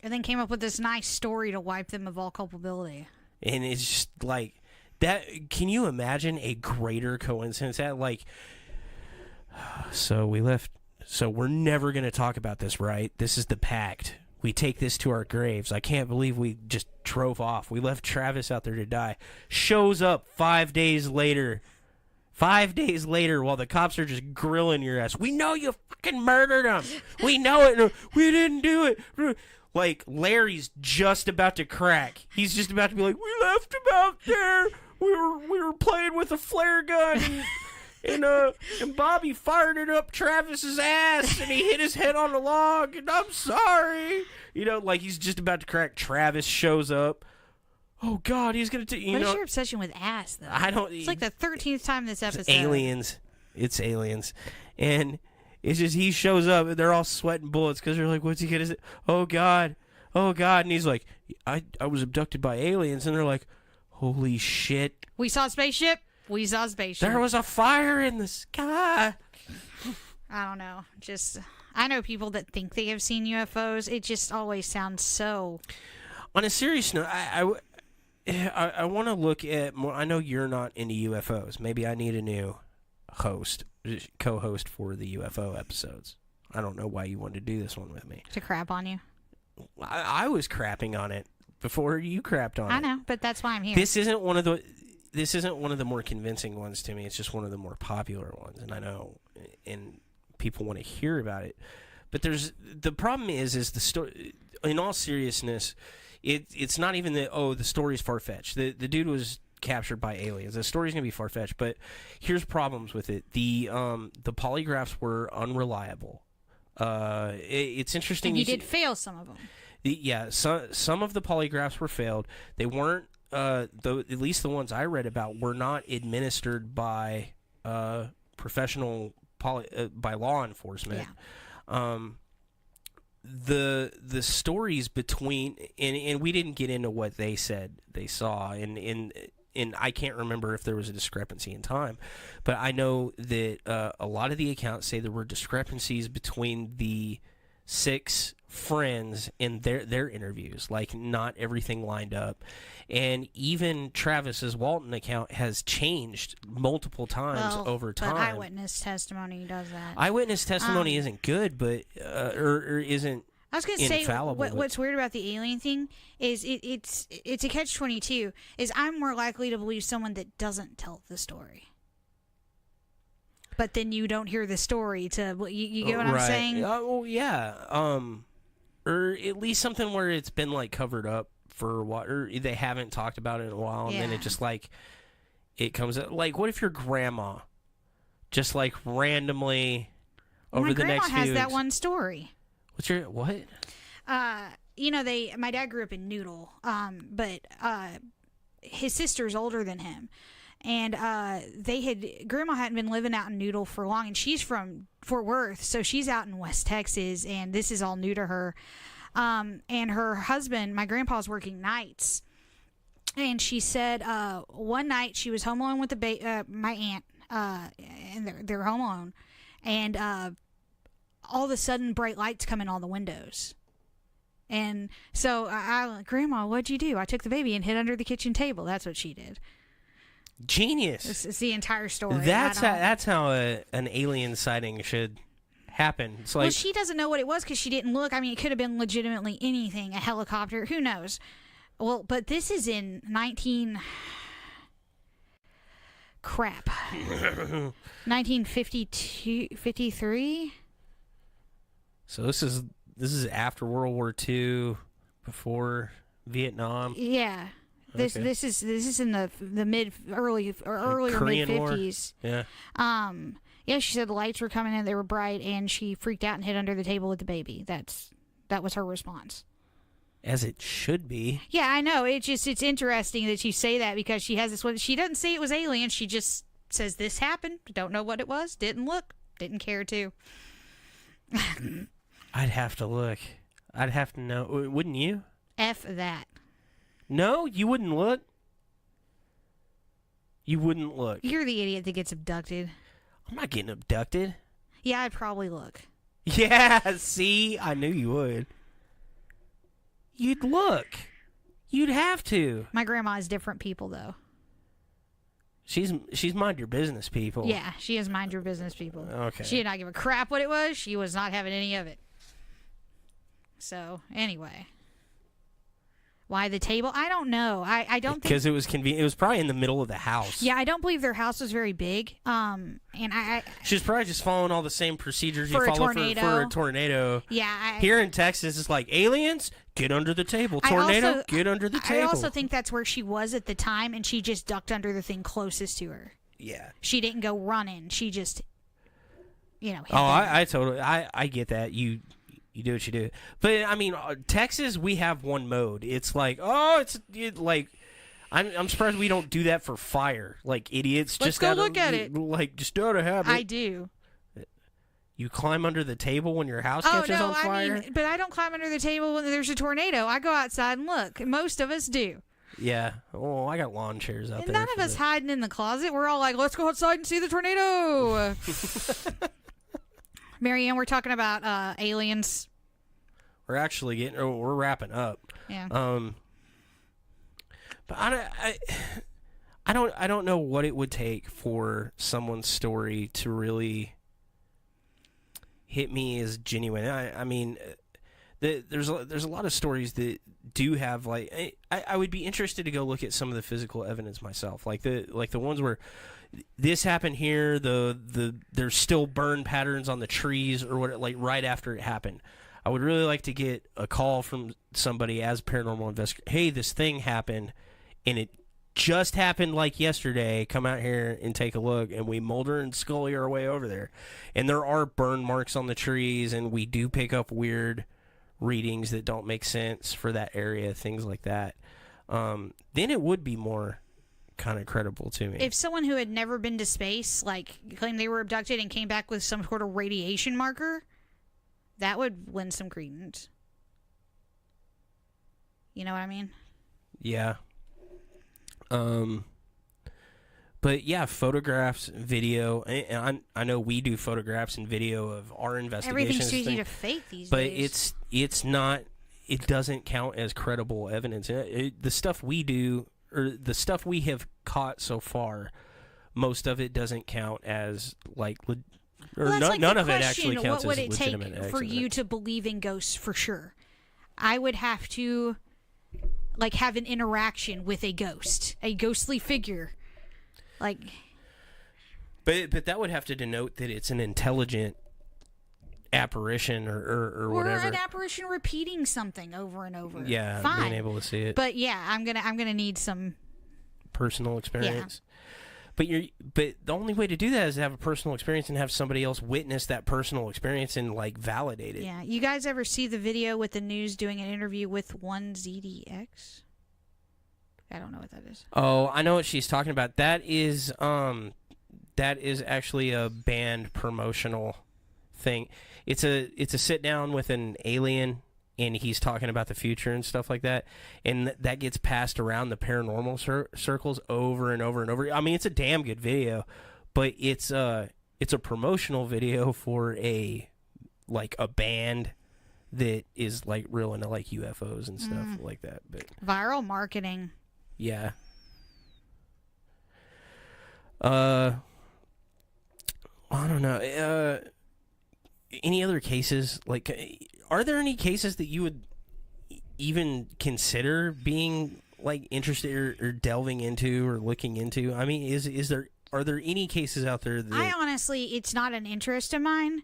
And then came up with this nice story to wipe them of all culpability. And it's just like that. Can you imagine a greater coincidence? That, like, so we left. So we're never going to talk about this, right? This is the pact. We take this to our graves. I can't believe we just drove off. We left Travis out there to die. Shows up 5 days later. 5 days later, while the cops are just grilling your ass. We know you fucking murdered him. We know it. We didn't do it. Like, Larry's just about to crack. He's just about to be like, we left him out there. We were playing with a flare gun, and Bobby fired it up Travis's ass, and he hit his head on a log, and I'm sorry. Like, he's just about to crack. Travis shows up. Oh, God, he's going to... What is your obsession with ass, though? I don't... It's like the 13th time this episode. It's aliens. And... it's just he shows up and they're all sweating bullets because they're like, what's he gonna say? Oh God. And he's like, I was abducted by aliens. And they're like, holy shit. We saw a spaceship. There was a fire in the sky. I don't know. I know people that think they have seen UFOs. It just always sounds so... On a serious note, I want to look at more. I know you're not into UFOs. Maybe I need a new co-host for the UFO episodes. I don't know why you wanted to do this one with me. To crap on you. I was crapping on it before you crapped on it. I know, but that's why I'm here. This isn't one of the more convincing ones to me. It's just one of the more popular ones, and I know, and people want to hear about it. But the problem is the story. In all seriousness, it's not even that. Oh, the story's far-fetched. The dude was captured by aliens. The story's gonna be far-fetched, but here's problems with it. The polygraphs were unreliable. It's interesting. And you did fail some of them. Some of the polygraphs were failed. They weren't. At least the ones I read about were not administered by professional by law enforcement. Yeah. The stories between and we didn't get into what they said they saw and I can't remember if there was a discrepancy in time, but I know that a lot of the accounts say there were discrepancies between the 6 friends in their interviews. Like, not everything lined up, and even Travis's Walton account has changed multiple times over time. But eyewitness testimony does that. Eyewitness testimony isn't good, but or isn't. I was going to say, what's weird about the alien thing is it's a catch-22, is I'm more likely to believe someone that doesn't tell the story. But then you don't hear the story you get what I'm saying? Oh, yeah. Or at least something where it's been, like, covered up for a while, or they haven't talked about it in a while, and then it just, like, it comes out. Like, what if your grandma just, like, randomly over the next few... My grandma has that one story. What's your what? My dad grew up in Noodle, but his sister's older than him, and Grandma hadn't been living out in Noodle for long, and she's from Fort Worth, so she's out in West Texas, and this is all new to her. And her husband, my grandpa's working nights, and she said one night she was home alone with my aunt, and they're home alone, and all of a sudden, bright lights come in all the windows. And so I Grandma, what'd you do? I took the baby and hid under the kitchen table. That's what she did. Genius. It's the entire story. That's how an alien sighting should happen. It's like, well, she doesn't know what it was because she didn't look. I mean, it could have been legitimately anything. A helicopter. Who knows? Well, but this is in 1952, 53? So this is after World War II, before Vietnam. Yeah, this is in the earlier mid 50s. Yeah. Yeah. She said the lights were coming in, they were bright, and she freaked out and hid under the table with the baby. That was her response. As it should be. Yeah, I know. It's interesting that you say that because she has this one. She doesn't say it was alien. She just says this happened. Don't know what it was. Didn't look. Didn't care to. I'd have to look. I'd have to know. Wouldn't you? F that. No, you wouldn't look. You wouldn't look. You're the idiot that gets abducted. I'm not getting abducted. Yeah, I'd probably look. Yeah, see? I knew you would. You'd look. You'd have to. My grandma is different people, though. She's mind your business people. Yeah, she is mind your business people. Okay. She did not give a crap what it was. She was not having any of it. So, anyway. Why the table? I don't know. I don't think... Because it was convenient. It was probably in the middle of the house. Yeah, I don't believe their house was very big. And She's probably just following all the same procedures you for follow for a tornado. Yeah. Here in Texas, it's like, aliens, get under the table. Tornado, get under the table. I also think that's where she was at the time, and she just ducked under the thing closest to her. Yeah. She didn't go running. She just, hit I totally... I get that. You do what you do. But, I mean, Texas, we have one mode. It's like, I'm surprised we don't do that for fire. Like, idiots. Let's go look at it. Like, just out of habit. I do. You climb under the table when your house catches on fire? But I don't climb under the table when there's a tornado. I go outside and look. Most of us do. Yeah. Oh, I got lawn chairs out there. None of us hiding in the closet. We're all like, let's go outside and see the tornado. Marianne, we're talking about aliens. We're actually we're wrapping up. Yeah. But I don't know what it would take for someone's story to really hit me as genuine. I mean, there's a lot of stories that do have like I would be interested to go look at some of the physical evidence myself, like the ones where this happened here. There's still burn patterns on the trees or what, like right after it happened. I would really like to get a call from somebody as paranormal investigator. Hey, this thing happened, and it just happened like yesterday. Come out here and take a look. And we Mulder and Scully our way over there. And there are burn marks on the trees, and we do pick up weird readings that don't make sense for that area, things like that. Then it would be more kind of credible to me. If someone who had never been to space, like, claimed they were abducted and came back with some sort of radiation marker, that would lend some credence. You know what I mean? Yeah. But yeah, photographs, video, and I know we do photographs and video of our investigations. Everything's too easy to fake these but days. it's not. It doesn't count as credible evidence. The stuff we do, or the stuff we have caught so far, most of it doesn't count as like. None of it actually counts as legitimate. What would it take for you to believe in ghosts for sure? I would have to, like, have an interaction with a ghost, a ghostly figure, like. But that would have to denote that it's an intelligent apparition or whatever. Or an apparition repeating something over and over. Yeah, fine. being able to see it. But yeah, I'm gonna need some personal experience. Yeah. But the only way to do that is to have a personal experience and have somebody else witness that personal experience and like validate it. Yeah. You guys ever see the video with the news doing an interview with 1ZDX? I don't know what that is. Oh, I know what she's talking about. That is actually a band promotional thing. It's a sit down with an alien, and he's talking about the future and stuff like that, and that gets passed around the paranormal circles over and over and over. I mean, it's a damn good video, but it's a promotional video for a band that is like real into like UFOs and stuff like that. But viral marketing. Yeah. I don't know. Any other cases? Like, are there any cases that you would even consider being like interested or delving into or looking into? I mean, are there any cases out there that I honestly, it's not an interest of mine,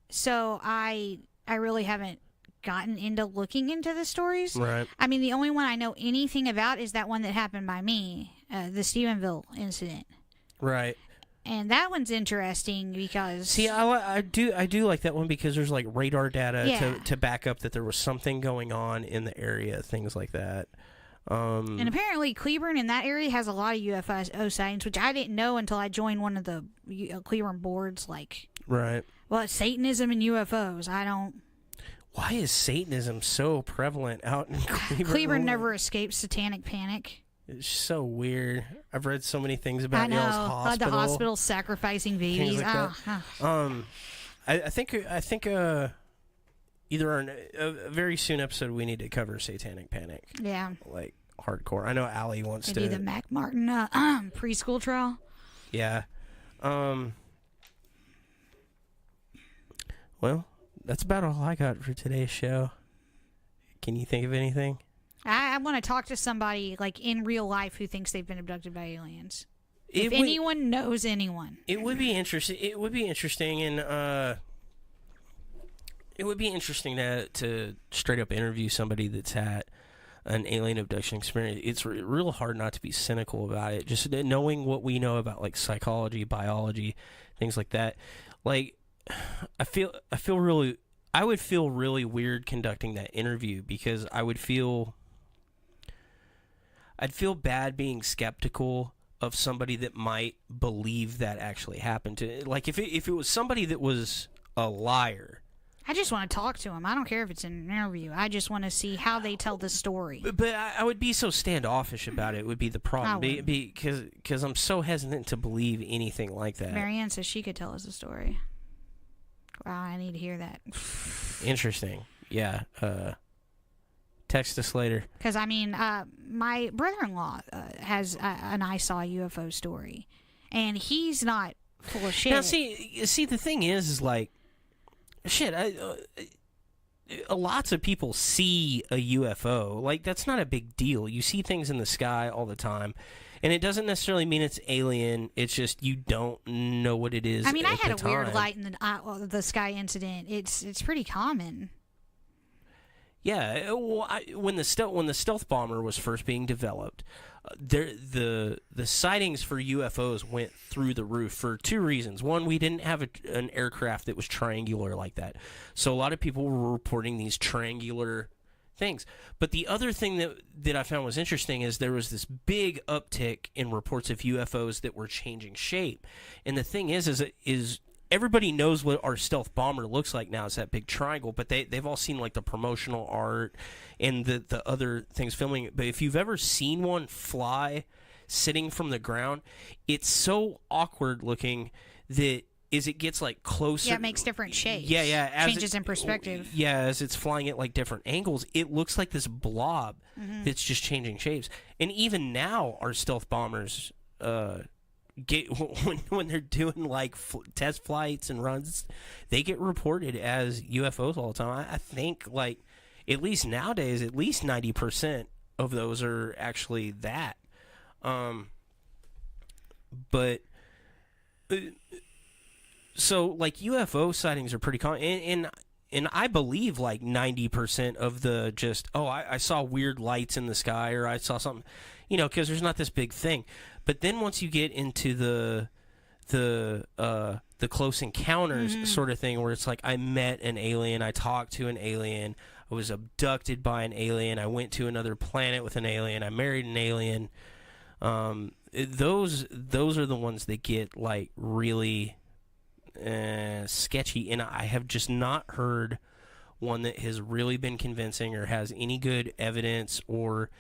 so I really haven't gotten into looking into the stories. Right. I mean, the only one I know anything about is that one that happened by me, the Stephenville incident. Right. And that one's interesting because... See, I do like that one because there's like radar data to back up that there was something going on in the area, things like that. And apparently Cleburne in that area has a lot of UFO sightings, which I didn't know until I joined one of the Cleburne boards. Like, right. Well, it's Satanism and UFOs. I don't... Why is Satanism so prevalent out in Cleburne? Cleburne never escaped satanic panic. It's so weird. I've read so many things about y'all's hospital. The hospital sacrificing babies. Like I think either a very soon episode we need to cover satanic panic. Yeah. Like hardcore. I know Allie wants to do the Mac Martin preschool trial. Yeah. Well, that's about all I got for today's show. Can you think of anything? I want to talk to somebody like in real life who thinks they've been abducted by aliens. If anyone knows anyone, it would be interesting. It would be interesting, and it would be interesting to straight up interview somebody that's had an alien abduction experience. It's real hard not to be cynical about it. Just knowing what we know about like psychology, biology, things like that. Like, I would feel really weird conducting that interview because I'd feel bad being skeptical of somebody that might believe that actually happened to. Like if it was somebody that was a liar. I just want to talk to them. I don't care if it's an interview. I just want to see how they tell the story. But I would be so standoffish about it would be the problem. Because I'm so hesitant to believe anything like that. Marianne says she could tell us a story. Wow, I need to hear that. Interesting. Yeah. Text us later. Because, I mean, my brother-in-law has an I saw a UFO story, and he's not full of shit. Now, see, the thing is like, shit, lots of people see a UFO. Like, that's not a big deal. You see things in the sky all the time, and it doesn't necessarily mean it's alien. It's just you don't know what it is. I mean, I had a time. weird light in the sky incident. It's pretty common. Yeah, well, when the stealth bomber was first being developed, the sightings for UFOs went through the roof for two reasons. One, we didn't have an aircraft that was triangular like that, so a lot of people were reporting these triangular things. But the other thing that I found was interesting is there was this big uptick in reports of UFOs that were changing shape, and the thing is everybody knows what our stealth bomber looks like now. It's that big triangle, but they've all seen like the promotional art and the other things filming it. But if you've ever seen one fly sitting from the ground, it's so awkward looking that as it gets like closer, Yeah, it makes different shapes. Yeah, changes in perspective. Yeah, as it's flying at like different angles, it looks like this blob that's just changing shapes. And even now, our stealth bombers get when they're doing like test flights and runs, they get reported as UFOs all the time. I think like at least nowadays, at least 90% of those are actually that. But so like UFO sightings are pretty common, and I believe like 90% of the just I saw weird lights in the sky or I saw something, because there's not this big thing. But then once you get into the close encounters sort of thing, where it's like I met an alien, I talked to an alien, I was abducted by an alien, I went to another planet with an alien, I married an alien. Those are the ones that get like really sketchy, and I have just not heard one that has really been convincing or has any good evidence or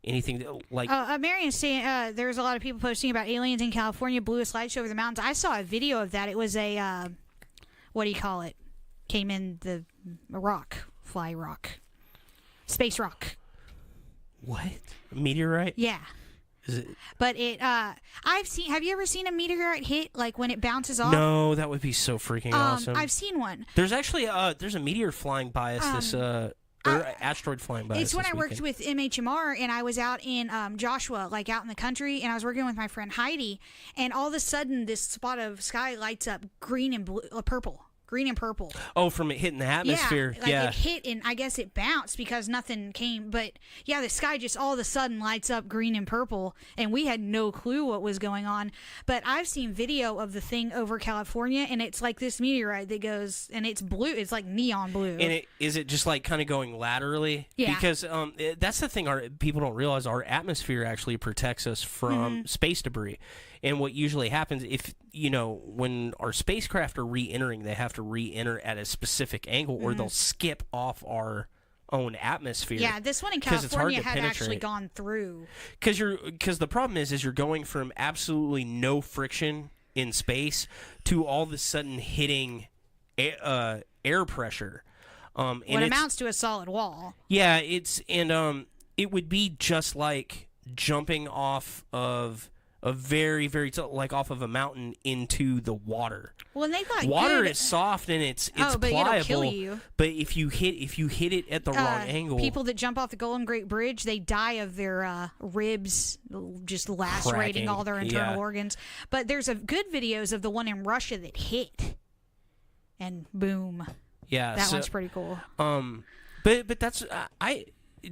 anything that, like Marion's saying there's a lot of people posting about aliens in California, bluest lights over the mountains. I saw a video of that. It was a what do you call it? Came in the fly rock, space rock. What? A meteorite? Yeah. Is it? But have you ever seen a meteorite hit, like when it bounces off? No, that would be so freaking awesome. I've seen one. There's actually there's a meteor flying by us or asteroid flying by us. It's when I worked with MHMR, and I was out in Joshua, like out in the country, and I was working with my friend Heidi, and all of a sudden this spot of sky lights up green and purple. Oh, from it hitting the atmosphere. Yeah, it hit, and I guess it bounced because nothing came. But yeah, the sky just all of a sudden lights up green and purple, and we had no clue what was going on. But I've seen video of the thing over California, and it's like this meteorite that goes, and it's blue. It's like neon blue. And is it just like kind of going laterally? Yeah. Because that's the thing. People don't realize our atmosphere actually protects us from space debris. And what usually happens when our spacecraft are re-entering, they have to re-enter at a specific angle, or they'll skip off our own atmosphere. Yeah, this one in California had actually gone through. Because the problem is you're going from absolutely no friction in space to all of a sudden hitting air pressure. What amounts to a solid wall. Yeah, it would be just like jumping off of a very, very like off of a mountain into the water. Well, and they got water is soft and it's but pliable. It'll kill you. But if you hit it at the wrong angle, people that jump off the Golden Gate Bridge, they die of their ribs just lacerating all their internal organs. But there's good videos of the one in Russia that hit, and boom. Yeah, that one's pretty cool. But that's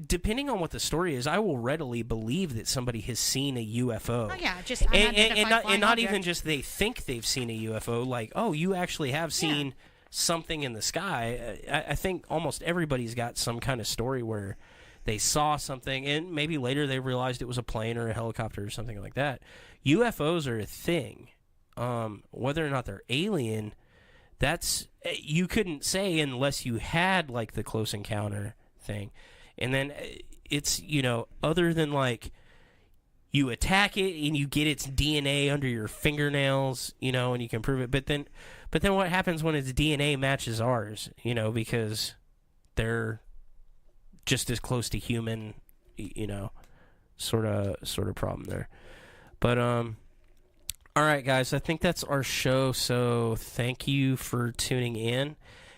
depending on what the story is, I will readily believe that somebody has seen a UFO. Oh yeah, just and not even just they think they've seen a UFO. Like, oh, you actually have seen something in the sky. I think almost everybody's got some kind of story where they saw something, and maybe later they realized it was a plane or a helicopter or something like that. UFOs are a thing. Whether or not they're alien, that's you couldn't say unless you had like the close encounter thing. And then it's, other than like you attack it and you get its DNA under your fingernails, and you can prove it. But then what happens when its DNA matches ours? Because they're just as close to human, sort of problem there. But all right, guys, I think that's our show. So thank you for tuning in.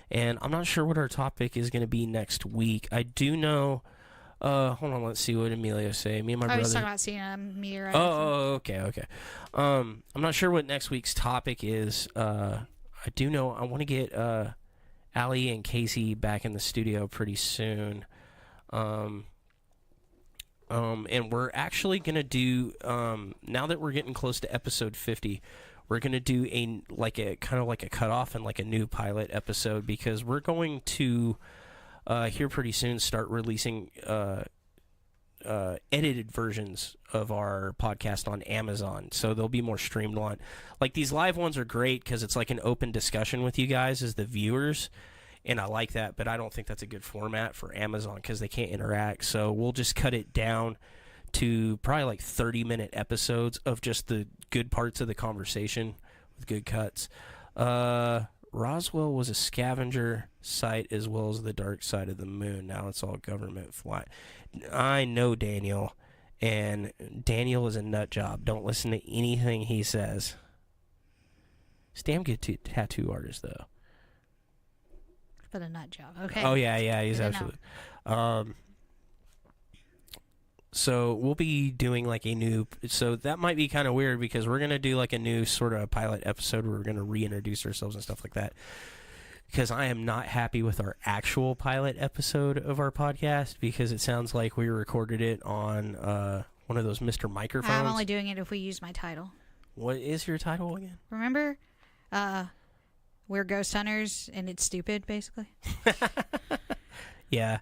And I'm not sure what our topic is going to be next week. I do know. Hold on, let's see what Emilio say. Me and my brother. I was talking about seeing a meteorite. Oh, okay. I'm not sure what next week's topic is. I do know I want to get Allie and Casey back in the studio pretty soon. And we're actually gonna do now that we're getting close to episode 50, we're gonna do a kind of like a cutoff and like a new pilot episode, because we're going to here pretty soon start releasing edited versions of our podcast on Amazon, so they'll be more streamlined. Like, these live ones are great because it's like an open discussion with you guys as the viewers, and I like that, but I don't think that's a good format for Amazon because they can't interact. So we'll just cut it down to probably like 30-minute episodes of just the good parts of the conversation with good cuts. Roswell was a scavenger site as well as the dark side of the moon. Now it's all government flight. I know Daniel, and Daniel is a nut job. Don't listen to anything he says. He's a damn good tattoo artist, though. But a nut job. Okay. Oh, yeah, he's absolutely. So we'll be doing like a new... So that might be kind of weird because we're going to do like a new sort of pilot episode where we're going to reintroduce ourselves and stuff like that. Because I am not happy with our actual pilot episode of our podcast because it sounds like we recorded it on one of those Mr. Microphones. I'm only doing it if we use my title. What is your title again? Remember? We're ghost hunters and it's stupid, basically. Yeah.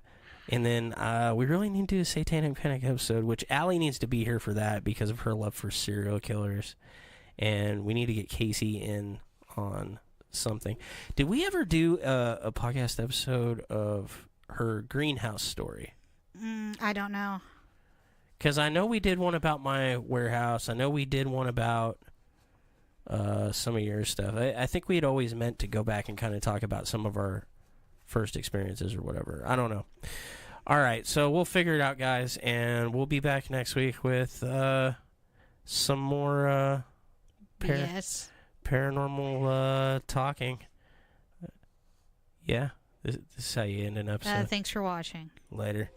And then we really need to do a Satanic Panic episode, which Allie needs to be here for that because of her love for serial killers. And we need to get Casey in on something. Did we ever do a podcast episode of her greenhouse story? I don't know. Because I know we did one about my warehouse. I know we did one about some of your stuff. I think we had always meant to go back and kind of talk about some of our first experiences or whatever. I don't know. All right, so we'll figure it out, guys, and we'll be back next week with some more paranormal talking. Yeah, this is how you end an episode. Thanks for watching. Later.